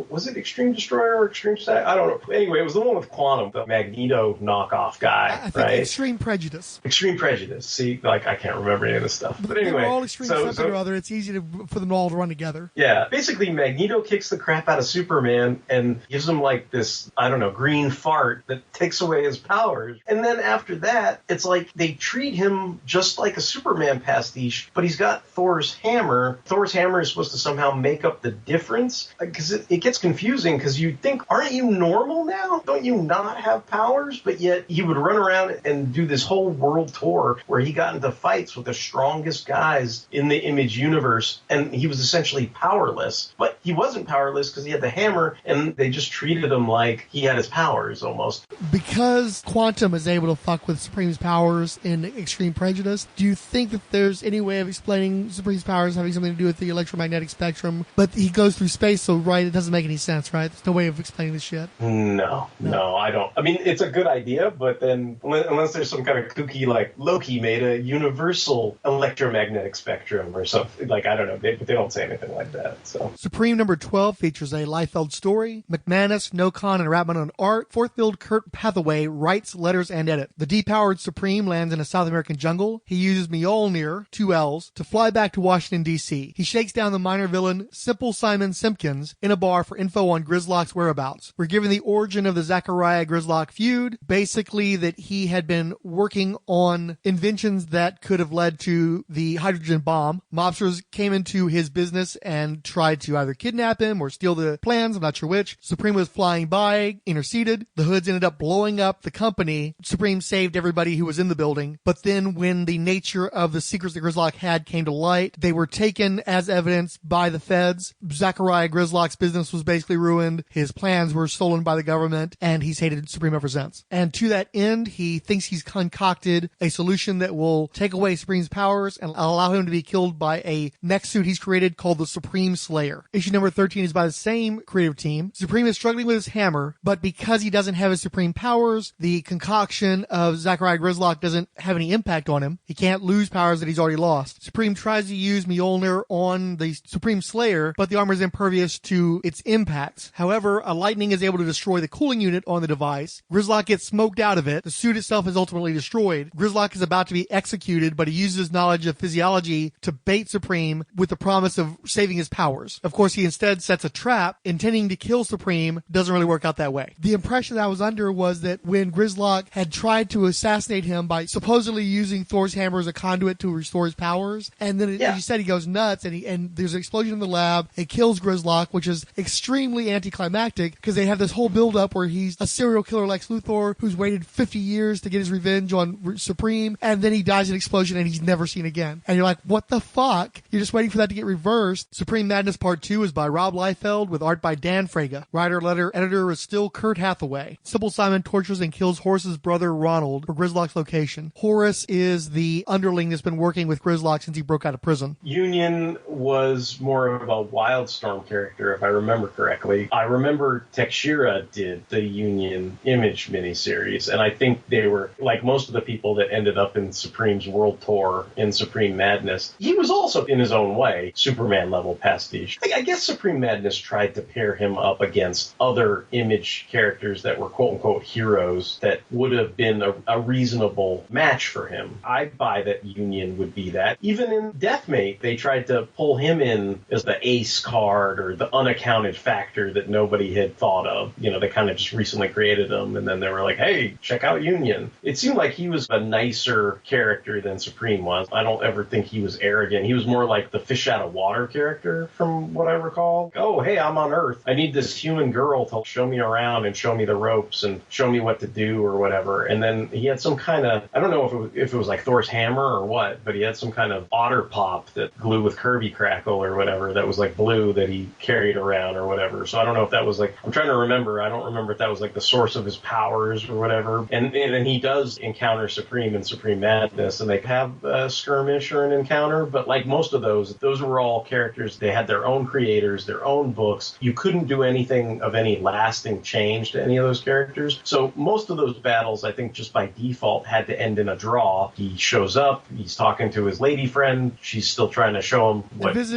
was it Extreme Destroyer or Extreme Sacrifice? I don't know. Anyway, it was the one with Quantum, the Magneto knockoff guy, I think right? Extreme Prejudice. Extreme Prejudice. See, I can't remember any of this stuff. But anyway, they're all extreme something or other. It's easy for them all to run together. Yeah, basically Magneto kicks the crap out of Superman and gives him like this, green fart that takes away his powers. And then after that, it's like they treat him just like a Superman pastiche, but he's got Thor's hammer Thor's hammer is supposed to somehow make up the difference? Because it gets confusing, because you think, aren't you normal now? Don't you not have powers? But yet he would run around and do this whole world tour where he got into fights with the strongest guys in the Image universe, and he was essentially powerless. But he wasn't powerless because he had the hammer, and they just treated him like he had his powers almost. Because Quantum is able to fuck with Supreme's powers in Extreme Prejudice, do you think that there's any way of explaining Supreme's powers having something to do with the electromagnetic spectrum? But he goes through space, so right, it doesn't make any sense, right? There's no way of explaining this shit. No, I don't. I mean, it's a good idea, but then unless there's some kind of kooky, like Loki made a universal electromagnetic spectrum or something, like, I don't know, but they don't say anything like that. So Supreme number 12 features a Liefeld story. McManus, Nocon, and Rapmund on art. Fourth build Kurt Hathaway writes, letters, and edit. The depowered Supreme lands in a South American jungle. He uses Mjolnir, 2 L's, to fly back to Washington, D.C. He shakes down the minor villain Simple Simon Simpkins in a bar for info on Grislock's whereabouts. We're given the origin of the Zachariah Grislock feud, basically that he had been working on inventions that could have led to the hydrogen bomb. Mobsters came into his business and tried to either kidnap him or steal the plans, I'm not sure which. Supreme was flying by, interceded. The Hoods ended up blowing up the company. Supreme saved everybody who was in the building, but then when the nature of the secrets that Grislock had came to light, they were taken as evidence by the feds. Zachariah Grislock's business was basically ruined. His plans were stolen by the government, and he's hated Supreme ever since. And to that end, he thinks he's concocted a solution that will take away Supreme's powers and allow him to be killed by a mech suit he's created called the Supreme Slayer. Issue number 13 is by the same creative team. Supreme is struggling with his hammer, but because he doesn't have his Supreme powers, the concoction of Zachariah Grislock doesn't have any impact on him. He can't lose powers that he's already lost. Supreme tries to use Mjolnir on the Supreme Slayer, but the armor is impervious to its impacts. However, a lightning is able to destroy the cooling unit on the device. Grislock gets smoked out of it. The suit itself is ultimately destroyed. Grislock is about to be executed, but he uses his knowledge of physiology to bait Supreme with the promise of saving his powers. Of course, he instead sets a trap, intending to kill Supreme. Doesn't really work out that way. The impression I was under was that when Grislock had tried to assassinate him by supposedly using Thor's hammer as a conduit to restore his powers, and then as you said, he goes nuts, and there's an explosion in the lab. It kills Grislock, which is extremely anticlimactic because they have this whole build-up where he's a serial killer Lex Luthor who's waited 50 years to get his revenge on Supreme, and then he dies in an explosion and he's never seen again. And you're like, what the fuck? You're just waiting for that to get reversed. Supreme Madness Part 2 is by Rob Liefeld with art by Dan Fraga. Writer, letter, editor is still Kurt Hathaway. Simple Simon tortures and kills Horace's brother Ronald for Grislock's location. Horace is the underling that's been working with Grislock since he broke out of prison. Union was more of a Wildstorm character, if I remember correctly. I remember Texeira did the Union Image miniseries, and I think they were, like most of the people that ended up in Supreme's world tour in Supreme Madness, he was also, in his own way, Superman-level pastiche. I guess Supreme Madness tried to pair him up against other Image characters that were quote-unquote heroes that would have been a reasonable match for him. I buy that Union would be that. Even in Deathmate, they tried to pull him in as the ace card or the unaccounted factor that nobody had thought of. You know, they kind of just recently created him, and then they were like, hey, check out Union. It seemed like he was a nicer character than Supreme was. I don't ever think he was arrogant. He was more like the fish out of water character, from what I recall. Oh, hey, I'm on Earth. I need this human girl to show me around and show me the ropes and show me what to do or whatever. And then he had some kind of, I don't know if it was like Thor's hammer or what, but he had some kind of otter pop that glue with Kirby Crackle or whatever that was like blue that he carried around or whatever. So I don't know if that was like, I'm trying to remember. I don't remember if that was like the source of his powers or whatever. And he does encounter Supreme in Supreme Madness, and they have a skirmish or an encounter. But like most of those were all characters. They had their own creators, their own books. You couldn't do anything of any lasting change to any of those characters. So most of those battles, I think, just by default had to end in a draw. He shows up, he's talking to his lady friend, she's still trying to show him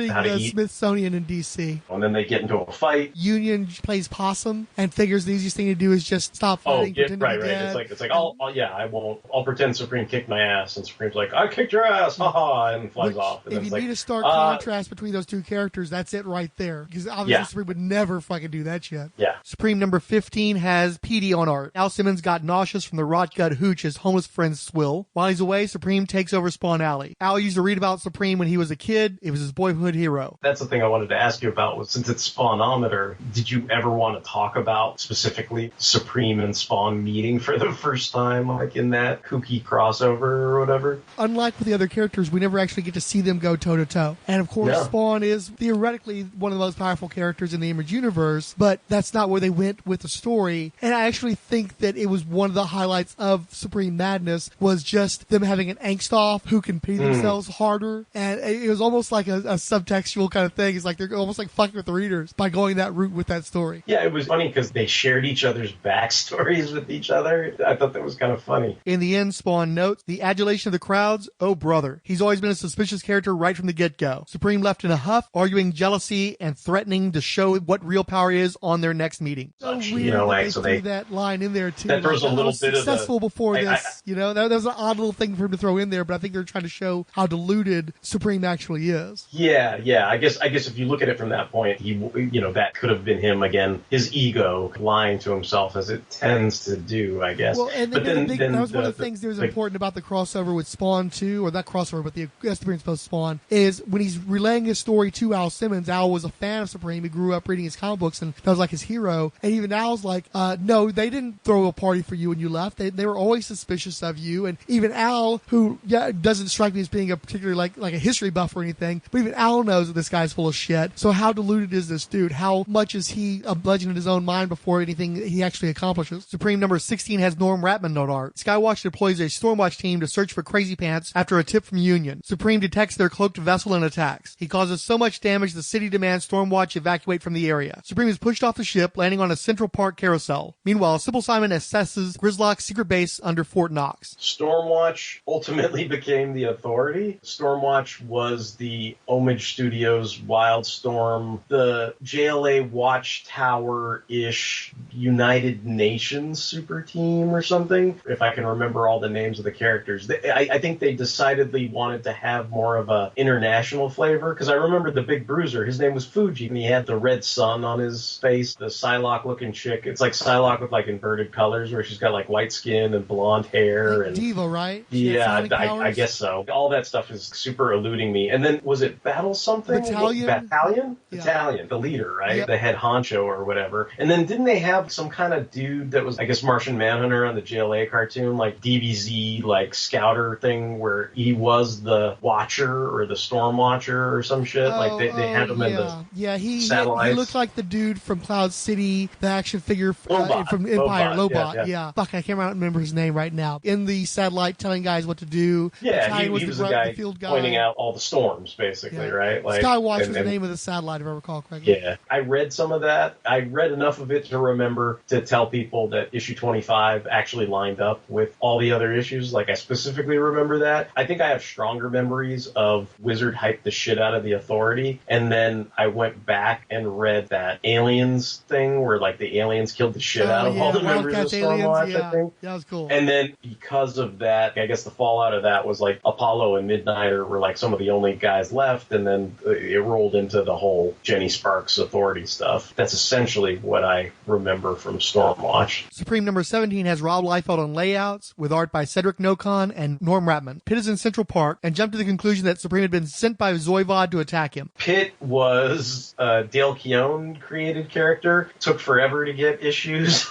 how to eat. Smithsonian in D.C. And then they get into a fight. Union plays possum and figures the easiest thing to do is just stop fighting. Right. It's like I'll pretend Supreme kicked my ass, and Supreme's like, I kicked your ass, haha, and flies off. And if you need a stark contrast between those two characters, that's it right there. Because obviously Supreme would never fucking do that shit. Yeah. Supreme number 15 has Pedi on art. Al Simmons got nauseous from the rot gut hooch his homeless friend swill. While he's away, Supreme takes over Spawn Alley. Al used to read about Supreme when he was a kid. kid. It was his boyhood hero. That's the thing I wanted to ask you about was, since it's Spawnometer, did you ever want to talk about specifically Supreme and Spawn meeting for the first time, like in that kooky crossover or whatever? Unlike with the other characters, we never actually get to see them go toe-to-toe. And of course, Spawn is theoretically one of the most powerful characters in the Image universe, but that's not where they went with the story. And I actually think that it was one of the highlights of Supreme Madness was just them having an angst off who can pity themselves harder. And it was almost like a subtextual kind of thing. It's like they're almost like fucking with the readers by going that route with that story. Yeah, it was funny because they shared each other's backstories with each other. I thought that was kind of funny. In the end, Spawn notes, the adulation of the crowds, oh brother. He's always been a suspicious character right from the get-go. Supreme left in a huff, arguing jealousy and threatening to show what real power is on their next meeting. So weird that they threw that line in there too. That throws a little bit of successful before this. That was an odd little thing for him to throw in there, but I think they're trying to show how deluded Supreme actually is. Yeah. I guess if you look at it from that point, that could have been him again, his ego lying to himself as it tends to do, I guess. Well, and that was one of the things that was important about the crossover with Spawn 2, or not crossover, but the Supreme's post Spawn, is when he's relaying his story to Al Simmons. Al was a fan of Supreme. He grew up reading his comic books, and that was like his hero. And even Al's like, no, they didn't throw a party for you when you left. They were always suspicious of you. And even Al, who doesn't strike me as being a particularly like a history buff or anything, but even Al knows that this guy's full of shit. So how deluded is this dude? How much is he a legend in his own mind before anything he actually accomplishes? Supreme number 16 has Norm Rapmund note art. Skywatch deploys a Stormwatch team to search for Crazy Pants after a tip from Union. Supreme detects their cloaked vessel and attacks. He causes so much damage the city demands Stormwatch evacuate from the area. Supreme is pushed off the ship, landing on a Central Park carousel. Meanwhile, Sybil Simon assesses Grislock's secret base under Fort Knox. Stormwatch ultimately became the Authority. Stormwatch was the Homage Studios Wildstorm, the JLA Watchtower-ish United Nations super team or something, if I can remember all the names of the characters. I think they decidedly wanted to have more of a international flavor, because I remember the big bruiser, his name was Fuji, and he had the red sun on his face, the Psylocke-looking chick. It's like Psylocke with like inverted colors, where she's got like white skin and blonde hair. Like and Diva, right? Yeah, I guess so. All that stuff is super eluding me. And then, was it Battle something? Battalion? Battalion? Yeah. Battalion, the leader, right? Yep. The head honcho or whatever. And then didn't they have some kind of dude that was, I guess, Martian Manhunter on the JLA cartoon, like DBZ, like scouter thing, where he was the Watcher or the Storm Watcher or some shit? Like they had him in the satellites. He looked like the dude from Cloud City, the action figure from Empire, Lobot. Yeah. Fuck, I can't remember his name right now. In the satellite telling guys what to do. Yeah, he was the guy pointing out all the storms, basically, right? Like, Skywatch was the name of the satellite, if I recall correctly. Yeah, I read some of that. I read enough of it to remember to tell people that issue 25 actually lined up with all the other issues. Like, I specifically remember that. I think I have stronger memories of Wizard hyped the shit out of the Authority, and then I went back and read that Aliens thing where, like, the aliens killed the shit out of all the members of Stormwatch, I think. That was cool. And then, because of that, I guess the fallout of that was, like, Apollo and Midnighter were, like, some of the only guys left, and then it rolled into the whole Jenny Sparks Authority stuff. That's essentially what I remember from Stormwatch. Supreme number 17 has Rob Liefeld on layouts, with art by Cedric Nocon and Norm Rapmund. Pitt is in Central Park, and jumped to the conclusion that Supreme had been sent by Zoivod to attack him. Pitt was a Dale Keown created character. Took forever to get issues.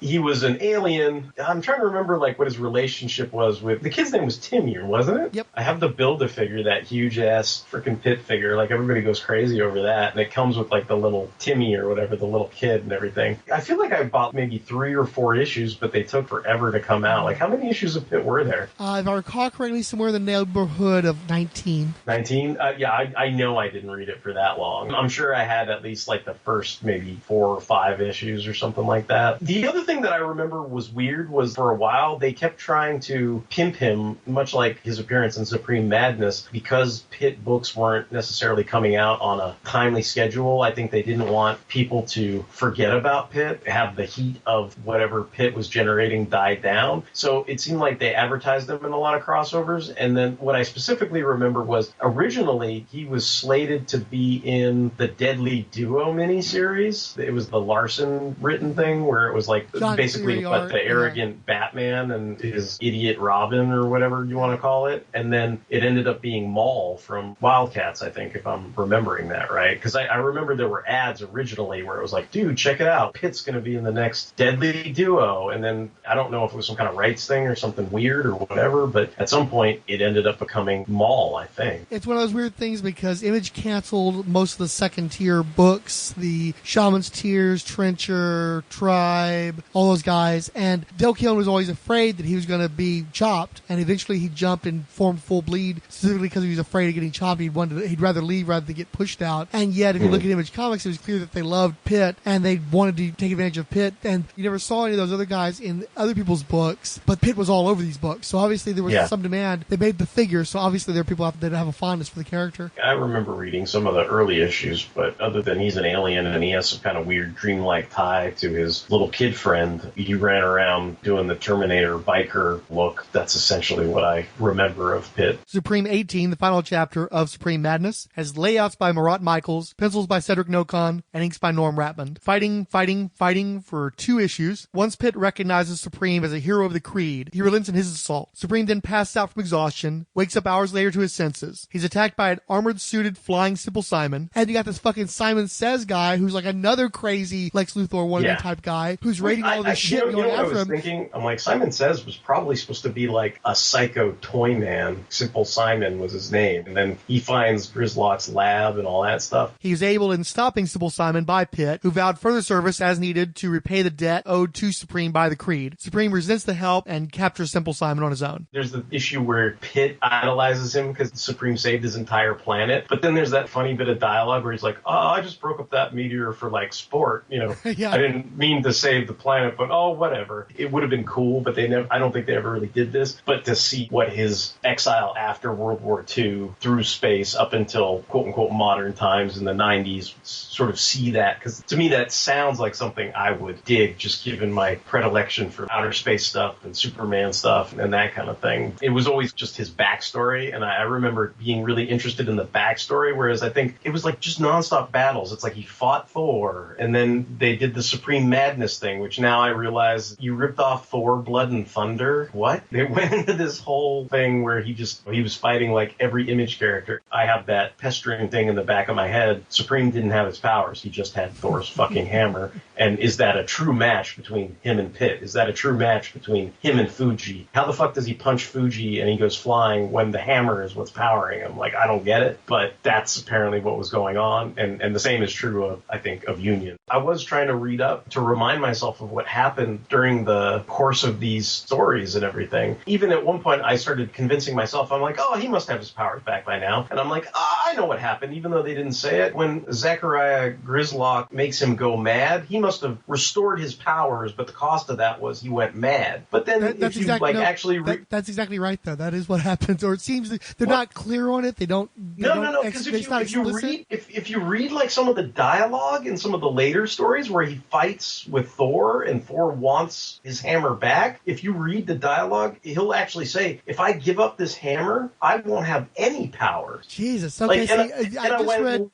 He was an alien. I'm trying to remember like what his relationship was with the kid's name was Timur, wasn't it? Yep. I have the Build-A-Figure, that huge ass freaking Pit figure. Like everybody goes crazy over that, and it comes with like the little Timmy or whatever, the little kid and everything. I feel like I bought maybe 3 or 4 issues, but they took forever to come out. Like how many issues of Pit were there? If I recall correctly, somewhere in the neighborhood of 19. 19? Yeah, I know I didn't read it for that long. I'm sure I had at least like the first maybe 4 or 5 issues or something like that. The other thing that I remember was weird was for a while they kept trying to pimp him, much like his appearance in Supreme Madness, because Pit books weren't necessarily coming out on a timely schedule. I think they didn't want people to forget about Pit, have the heat of whatever Pit was generating die down. So it seemed like they advertised him in a lot of crossovers. And then what I specifically remember was originally he was slated to be in the Deadly Duo miniseries. It was the Larson written thing where it was like basically the arrogant Batman and his idiot Robin or whatever you want to call it. And then it ended up being Maul from Wildcats, I think, if I'm remembering that right. Because I remember there were ads originally where it was like, dude, check it out. Pitt's going to be in the next Deadly Duo. And then I don't know if it was some kind of rights thing or something weird or whatever, but at some point it ended up becoming Maul, I think. It's one of those weird things because Image canceled most of the second tier books, the Shaman's Tears, Trencher, Tribe, all those guys. And Del Keown was always afraid that he was going to be chopped. And eventually he jumped and formed Full Bleed specifically because he was afraid of getting chopped. He'd rather leave rather than get pushed out. And yet, if you look at Image Comics, it was clear that they loved Pitt and they wanted to take advantage of Pitt. And you never saw any of those other guys in other people's books, but Pitt was all over these books. So obviously there was some demand. They made the figure, so obviously there are people out there that have a fondness for the character. I remember reading some of the early issues, but other than he's an alien and he has some kind of weird dreamlike tie to his little kid friend, he ran around doing the Terminator biker look. That's essentially what I remember of Pitt. Supreme 18, the final chapter of Supreme Madness, has layouts by Marat Mychaels, pencils by Cedric Nocon, and inks by Norm Rapmund. Fighting for 2 issues. Once Pitt recognizes Supreme as a hero of the Creed, he relents in his assault. Supreme then passes out from exhaustion, wakes up hours later to his senses. He's attacked by an armored-suited flying Simple Simon, and you got this fucking Simon Says guy who's like another crazy Lex Luthor wannabe type guy who's raiding all this shit going after him. Thinking, I'm like, Simon Says was probably supposed to be like a psycho toy man. Simple Simon was his name. And then he finds Grislock's lab and all that stuff. He's able in stopping Simple Simon by Pitt, who vowed further service as needed to repay the debt owed to Supreme by the Creed. Supreme resents the help and captures Simple Simon on his own. There's the issue where Pitt idolizes him because Supreme saved his entire planet. But then there's that funny bit of dialogue where he's like, oh, I just broke up that meteor for like sport. You know, I didn't mean to save the planet, but oh, whatever. It would have been cool, but I don't think they ever really did this. But to see what his exile after World War II through space up until quote unquote modern times in the 90s, sort of see that, because to me that sounds like something I would dig, just given my predilection for outer space stuff and Superman stuff and that kind of thing. It was always just his backstory, and I remember being really interested in the backstory, whereas I think it was like just nonstop battles. It's like he fought Thor, and then they did the Supreme Madness thing, which now I realize you ripped off Thor Blood and Thunder. What? They went into this whole thing where he was fighting like every Image character. I have that pestering thing in the back of my head. Supreme didn't have his powers. He just had Thor's fucking hammer. And is that a true match between him and Pitt? Is that a true match between him and Fuji? How the fuck does he punch Fuji and he goes flying when the hammer is what's powering him? Like, I don't get it, but that's apparently what was going on. And the same is true of, I think, of Union. I was trying to read up to remind myself of what happened during the course of these stories and everything. Even at one point, I started convincing myself, I'm like, oh, he must have his powers back by now. And I'm like, I know what happened, even though they didn't say it. When Zachariah Grislock makes him go mad, he must have restored his powers, but the cost of that was he went mad. But then that's exactly right, though. That is what happens. Or it seems they're not clear on it. They don't. No. Because if you read like some of the dialogue in some of the later stories where he fights with Thor and Thor wants his hammer back, if you read the dialogue, he'll actually say, if I give up this hammer, I won't have any powers. Jesus. Okay.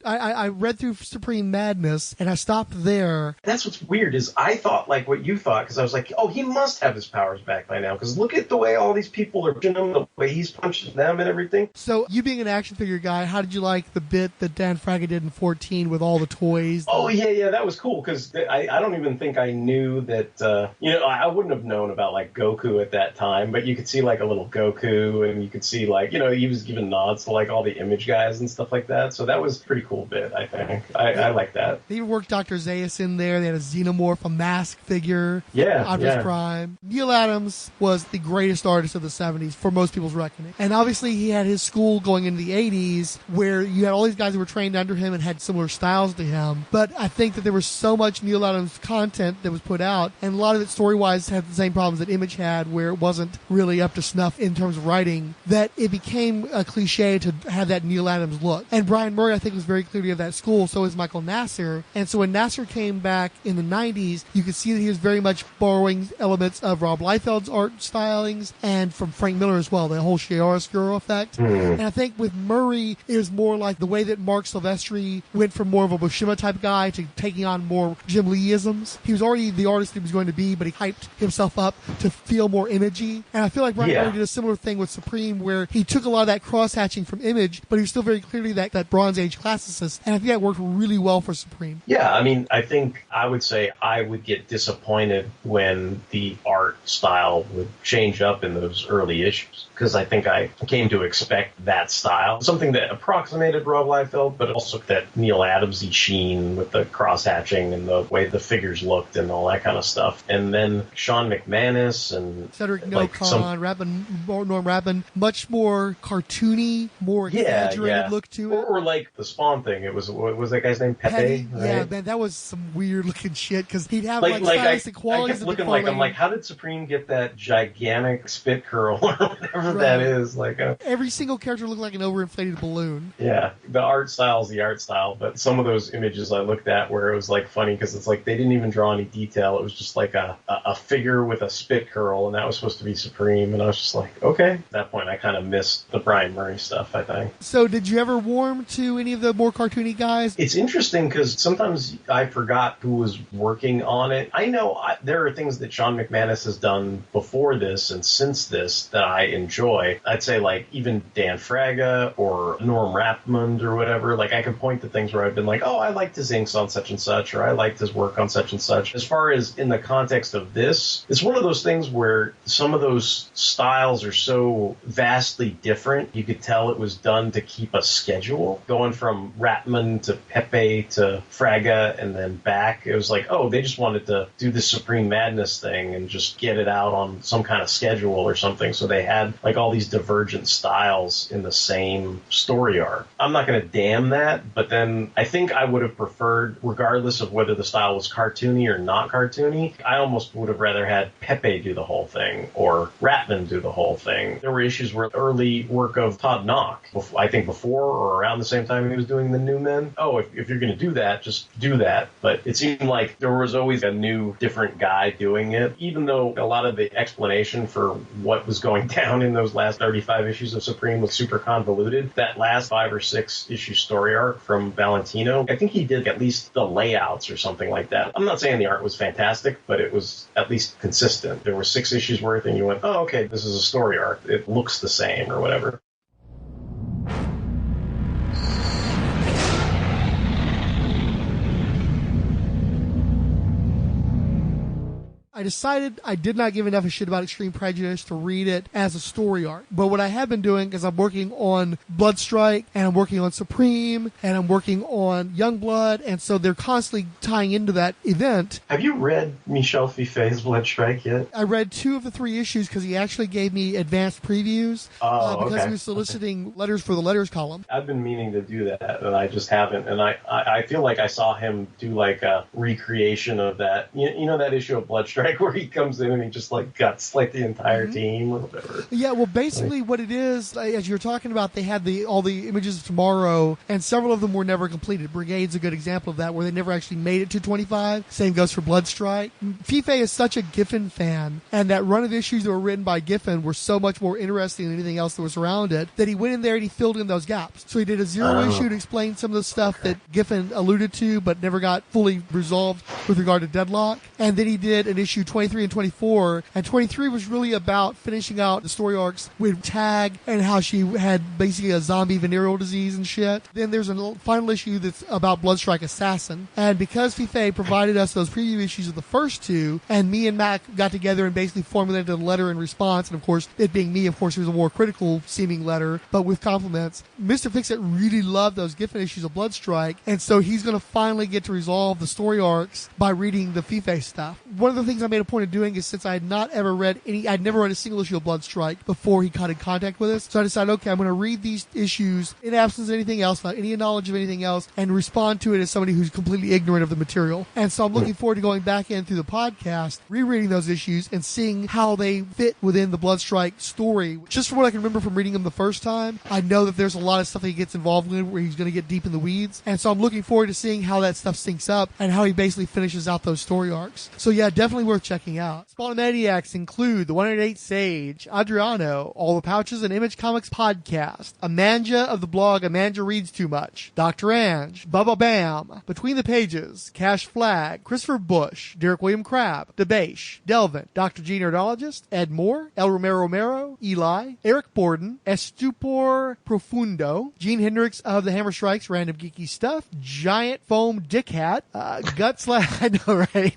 I read through Supreme Madness and I stopped there. That's what's weird is I thought like what you thought, because I was like, oh, he must have his powers back by now, because look at the way all these people are punching him, the way he's punching them and everything. So you being an action figure guy, how did you like the bit that Dan Fraga did in 14 with all the toys? Oh, yeah, that was cool, because I don't even think I knew that, I wouldn't have known about like Goku at that time, but you could see like a little Goku, and you could see like, he was giving nods to like all the Image guys and stuff like that, so that was a pretty cool bit, I think. I like that. They even worked Dr. Zaius in there. They had a Xenomorph, a Mask figure, Optimus Prime. Neil Adams was the greatest artist of the 70s for most people's reckoning. And obviously he had his school going into the 80s where you had all these guys who were trained under him and had similar styles to him. But I think that there was so much Neil Adams content that was put out, and a lot of it story-wise had the same problems that Image had, where it wasn't really up to snuff in terms of writing, that it became a cliche to have that Neil Adams look. And Brian Murray, I think, was very clearly of that school. So is Michael Nasser. And so when Nasser came back in the 90s, you could see that he was very much borrowing elements of Rob Liefeld's art stylings and from Frank Miller as well, the whole chiaroscuro effect. And I think with Murray, it was more like the way that Mark Silvestri went from more of a Buscema type guy to taking on more Jim Lee-isms. He was already the artist he was going to be, but he hyped himself up to feel more imagey. And I feel like Brian Murray did a similar thing with Supreme, where he took a lot of that cross-hatching from Image, but he was still very clearly that Bronze Age classicist. And I think that worked really well for Supreme. Yeah, I mean, I think I would say I would get disappointed when the art style would change up in those early issues, because I think I came to expect that style. Something that approximated Rob Liefeld, but also that Neil Adams-y sheen with the cross-hatching and the way the figures looked and all that kind of stuff. And then Shawn McManus and Cedric Nocon, Norm Rapmund, much more cartoony, more exaggerated look to it. Or like the Spawn thing. It was, what was that guy's name? Pedi? Right? Yeah, man, that was some weird looking shit, because he'd have stylistic I qualities. kept looking I'm like, how did Supreme get that gigantic spit curl or whatever that is? Every single character looked like an overinflated balloon. Yeah, the art style is the art style, but some of those images I looked at where it was like funny because it's like they didn't even draw any detail. It was just like a figure with a spit curl, and that was supposed to be Supreme, and I was just like, okay. At that point, I kind of missed the Brian Murray stuff, I think. So did you ever warm to any of the more cartoony guys? It's interesting because sometimes I forgot who was working on it. I know there are things that Shawn McManus has done before this and since this that I enjoy. I'd say like even Dan Fraga or Norm Rapmund or whatever. Like I could point to things where I've been like, oh, I liked his inks on such and such, or I liked his work on such and such. As far as in the context of this, it's one of those things where some of those styles are so vastly different. You could tell it was done to keep a schedule. Going from Rapmund to Pepe to Fraga and then back, it was like, oh, they just wanted to do this Supreme Madness thing and just get it out on some kind of schedule or something. So they had like all these divergent styles in the same story arc. I'm not going to damn that, but then I think I would have preferred, regardless of whether the style was cartoony or not cartoony, I almost would have rather had Pepe do the whole thing or Rapmund do the whole thing. There were issues where early work of Todd Nauck, I think before or around the same time he was doing the New Men, oh, if you're going to do that, just do that. But it seemed like there was always a new, different guy doing it, even though a lot of the explanation for what was going down in those last 35 issues of Supreme was super convoluted. That last 5 or 6 issue story arc from Valentino, I think he did at least the layouts or something like that. I'm not saying the art was fantastic, but it was at least consistent. There were 6 issues worth and you went, oh, okay, this is a story arc. It looks the same or whatever. I decided I did not give enough a shit about Extreme Prejudice to read it as a story arc. But what I have been doing is I'm working on Bloodstrike, and I'm working on Supreme, and I'm working on Youngblood, and so they're constantly tying into that event. Have you read Michel Fife's Bloodstrike yet? I read 2 of the 3 issues because he actually gave me advanced previews because he was soliciting letters for the letters column. I've been meaning to do that, and I just haven't. And I feel like I saw him do like a recreation of that. You know that issue of Bloodstrike where he comes in and he just like guts like the entire team or whatever. Yeah, well, basically what it is, as you're talking about, they had all the images of tomorrow, and several of them were never completed. Brigade's a good example of that, where they never actually made it to 25. Same goes for Bloodstrike. Fife is such a Giffen fan, and that run of issues that were written by Giffen were so much more interesting than anything else that was around it, that he went in there and he filled in those gaps. So he did a 0 issue to explain some of the stuff that Giffen alluded to, but never got fully resolved with regard to Deadlock. And then he did an issue 23 and 24, and 23 was really about finishing out the story arcs with Tag and how she had basically a zombie venereal disease and shit. Then there's a final issue that's about Bloodstrike Assassin, and because Fife provided us those preview issues of the first 2, and me and Mac got together and basically formulated a letter in response, and of course, it being me, of course, it was a more critical seeming letter, but with compliments. Mr. Fixit really loved those Giffen issues of Bloodstrike, and so he's going to finally get to resolve the story arcs by reading the Fife stuff. One of the things I made a point of doing is, since I had not ever read I'd never read a single issue of Bloodstrike before he got in contact with us, so I decided, okay, I'm going to read these issues in absence of anything else, without any knowledge of anything else, and respond to it as somebody who's completely ignorant of the material. And so I'm looking forward to going back in through the podcast, rereading those issues, and seeing how they fit within the Bloodstrike story. Just from what I can remember from reading them the first time, I know that there's a lot of stuff that he gets involved with where he's going to get deep in the weeds, and so I'm looking forward to seeing how that stuff syncs up and how he basically finishes out those story arcs. So yeah, definitely worth checking out. Spawnomaniacs include The 108 Sage, Adriano, All the Pouches and Image Comics Podcast, Amanja of the blog Amanja Reads Too Much, Dr. Ange, Bubba Bam, Between the Pages, Cash Flag, Christopher Bush, Derek William Crabb, Debache, Delvin, Dr. G Nerdologist, Ed Moore, El Romero, Eli, Eric Borden, Estupor Profundo, Gene Hendricks of the Hammer Strikes Random Geeky Stuff, Giant Foam Dick Hat, Guts Last, I know, right?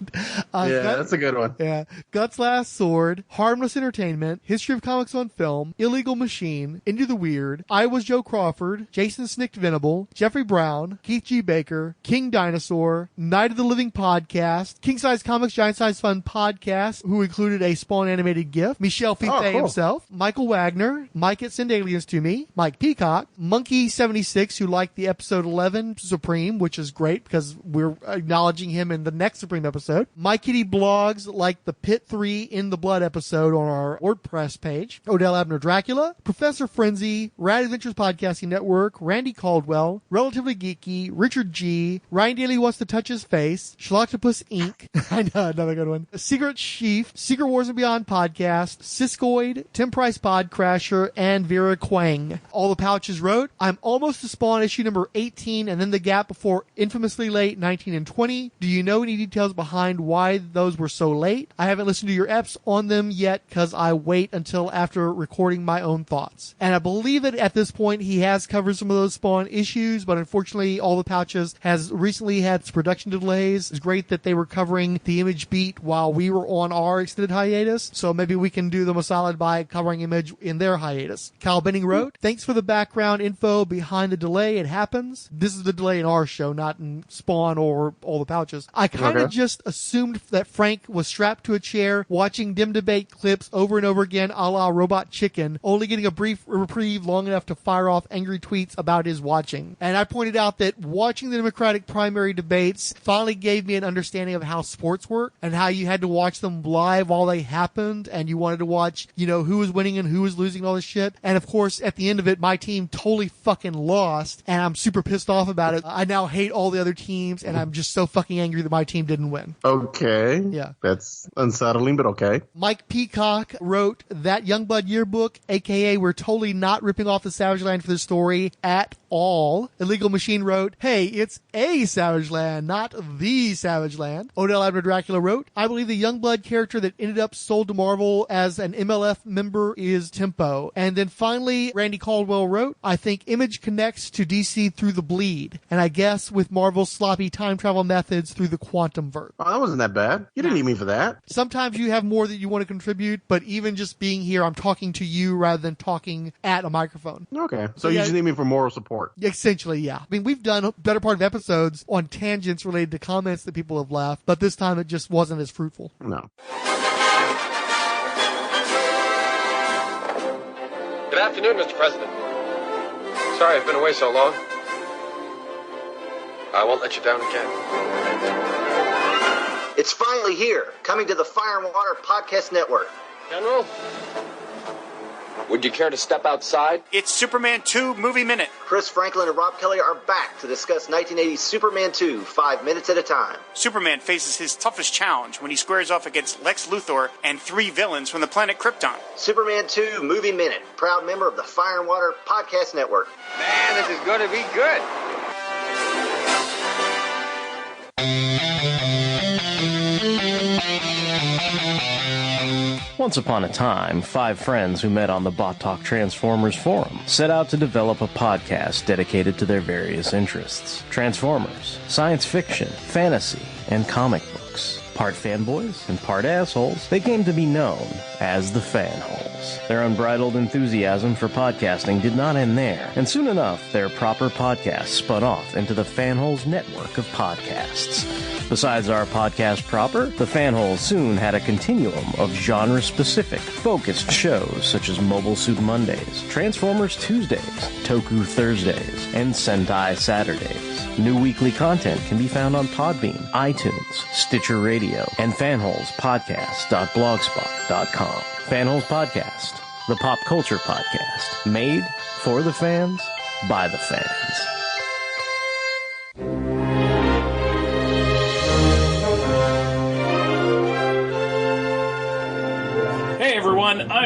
That's a good one. Yeah. Guts Last Sword, Harmless Entertainment, History of Comics on Film, Illegal Machine, Into the Weird, I Was Joe Crawford, Jason Snicked Venable, Jeffrey Brown, Keith G. Baker, King Dinosaur, Night of the Living Podcast, King Size Comics Giant Size Fun Podcast, who included a Spawn animated GIF, Michel Fife himself, Michael Wagner, Mike at Send Aliens to Me, Mike Peacock, Monkey76, who liked the episode 11 Supreme, which is great because we're acknowledging him in the next Supreme episode. My Kitty Blogs like the Pit 3 in the Blood episode on our WordPress page. Odell Abner Dracula, Professor Frenzy, Rad Adventures Podcasting Network, Randy Caldwell, Relatively Geeky, Richard G, Ryan Daly Wants to Touch His Face, Schloctopus Inc. I know, another good one. Secret Sheaf, Secret Wars and Beyond Podcast, Siskoid, Tim Price Podcrasher, and Vera Quang. All the Pouches wrote, I'm almost to Spawn issue number 18 and then the gap before infamously late 19 and 20. Do you know any details behind why those were so late? I haven't listened to your eps on them yet because I wait until after recording my own thoughts. And I believe that at this point he has covered some of those Spawn issues, but unfortunately All the Pouches has recently had some production delays. It's great that they were covering the Image beat while we were on our extended hiatus, so maybe we can do them a solid by covering Image in their hiatus. Cal Benning wrote, thanks for the background info behind the delay. It happens. This is the delay in our show, not in Spawn or All the Pouches. I kind of just assumed that Frank was strapped to a chair watching Dim Debate clips over and over again a la Robot Chicken, only getting a brief reprieve long enough to fire off angry tweets about his watching. And I pointed out that watching the Democratic primary debates finally gave me an understanding of how sports work and how you had to watch them live while they happened, and you wanted to watch, you know, who was winning and who was losing and all this shit. And of course, at the end of it, my team totally fucking lost, and I'm super pissed off about it. I now hate all the other teams, and I'm just so fucking angry that my team didn't win. Okay. Yeah. That's unsettling, but okay. Mike Peacock wrote that Youngblood yearbook, aka we're totally not ripping off the Savage Land for the story at all. Illegal Machine wrote, hey, it's a Savage Land, not the Savage Land. Odell Abner Dracula wrote, I believe the Youngblood character that ended up sold to Marvel as an MLF member is Tempo. And then finally, Randy Caldwell wrote, I think Image connects to DC through the bleed, and I guess with Marvel's sloppy time travel methods through the quantum verse. Oh, that wasn't that bad. You didn't need me for that. Sometimes you have more that you want to contribute, but even just being here, I'm talking to you rather than talking at a microphone. Okay. So you just need me for moral support. Essentially, yeah. I mean, we've done a better part of episodes on tangents related to comments that people have left, but this time it just wasn't as fruitful. No. Good afternoon, Mr. President. Sorry I've been away so long. I won't let you down again. It's finally here, coming to the Fire and Water Podcast Network. General, would you care to step outside? It's Superman 2 Movie Minute. Chris Franklin and Rob Kelly are back to discuss 1980's Superman 2, 5 minutes at a time. Superman faces his toughest challenge when he squares off against Lex Luthor and 3 villains from the planet Krypton. Superman 2 Movie Minute, proud member of the Fire and Water Podcast Network. Man, this is going to be good. Once upon a time, 5 friends who met on the Bot Talk Transformers forum set out to develop a podcast dedicated to their various interests. Transformers, science fiction, fantasy, and comic books. Part fanboys and part assholes, they came to be known as the Fanholes. Their unbridled enthusiasm for podcasting did not end there, and soon enough, their proper podcast spun off into the Fanholes network of podcasts. Besides our podcast proper, the Fanholes soon had a continuum of genre-specific, focused shows such as Mobile Suit Mondays, Transformers Tuesdays, Toku Thursdays, and Sentai Saturdays. New weekly content can be found on Podbean, iTunes, Stitcher Radio, and fanholespodcast.blogspot.com. Fanholes Podcast, the pop culture podcast, made for the fans, by the fans.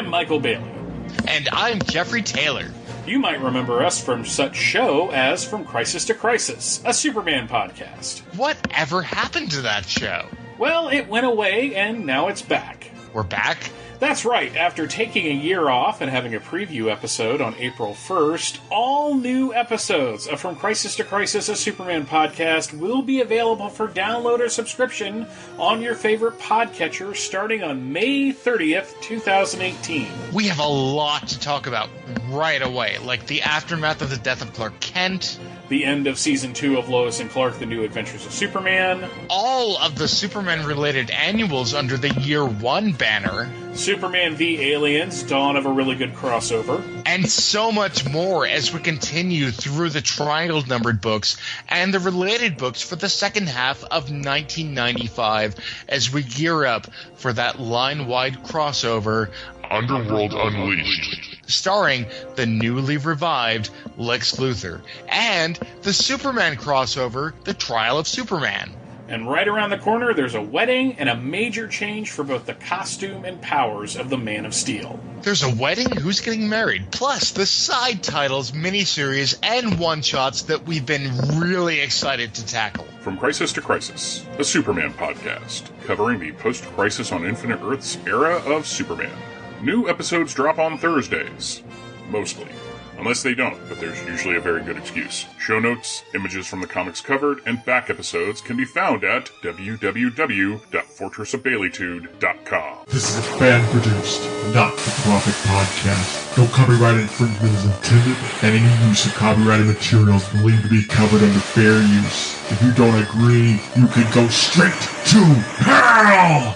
Michael Bailey. And I'm Jeffrey Taylor. You might remember us from such show as From Crisis to Crisis, a Superman podcast. Whatever happened to that show? Well, it went away, and now it's back. We're back? That's right. After taking a year off and having a preview episode on April 1st, all new episodes of From Crisis to Crisis, a Superman podcast will be available for download or subscription on your favorite podcatcher starting on May 30th, 2018. We have a lot to talk about right away, like the aftermath of the death of Clark Kent, the end of Season 2 of Lois and Clark, The New Adventures of Superman, all of the Superman-related annuals under the Year 1 banner, Superman v. Aliens, Dawn of a Really Good Crossover, and so much more as we continue through the triangle-numbered books and the related books for the second half of 1995 as we gear up for that line-wide crossover, Underworld Unleashed, starring the newly revived Lex Luthor, and the Superman crossover, The Trial of Superman. And right around the corner, there's a wedding and a major change for both the costume and powers of the Man of Steel. There's a wedding? Who's getting married? Plus, the side titles, miniseries, and one-shots that we've been really excited to tackle. From Crisis to Crisis, a Superman podcast, covering the post-Crisis on Infinite Earths era of Superman. New episodes drop on Thursdays. Mostly. Unless they don't, but there's usually a very good excuse. Show notes, images from the comics covered, and back episodes can be found at www.fortressofbaileytude.com. This is a fan-produced, not-for-profit podcast. No copyright infringement is intended, and any use of copyrighted materials believed to be covered under fair use. If you don't agree, you can go straight to hell!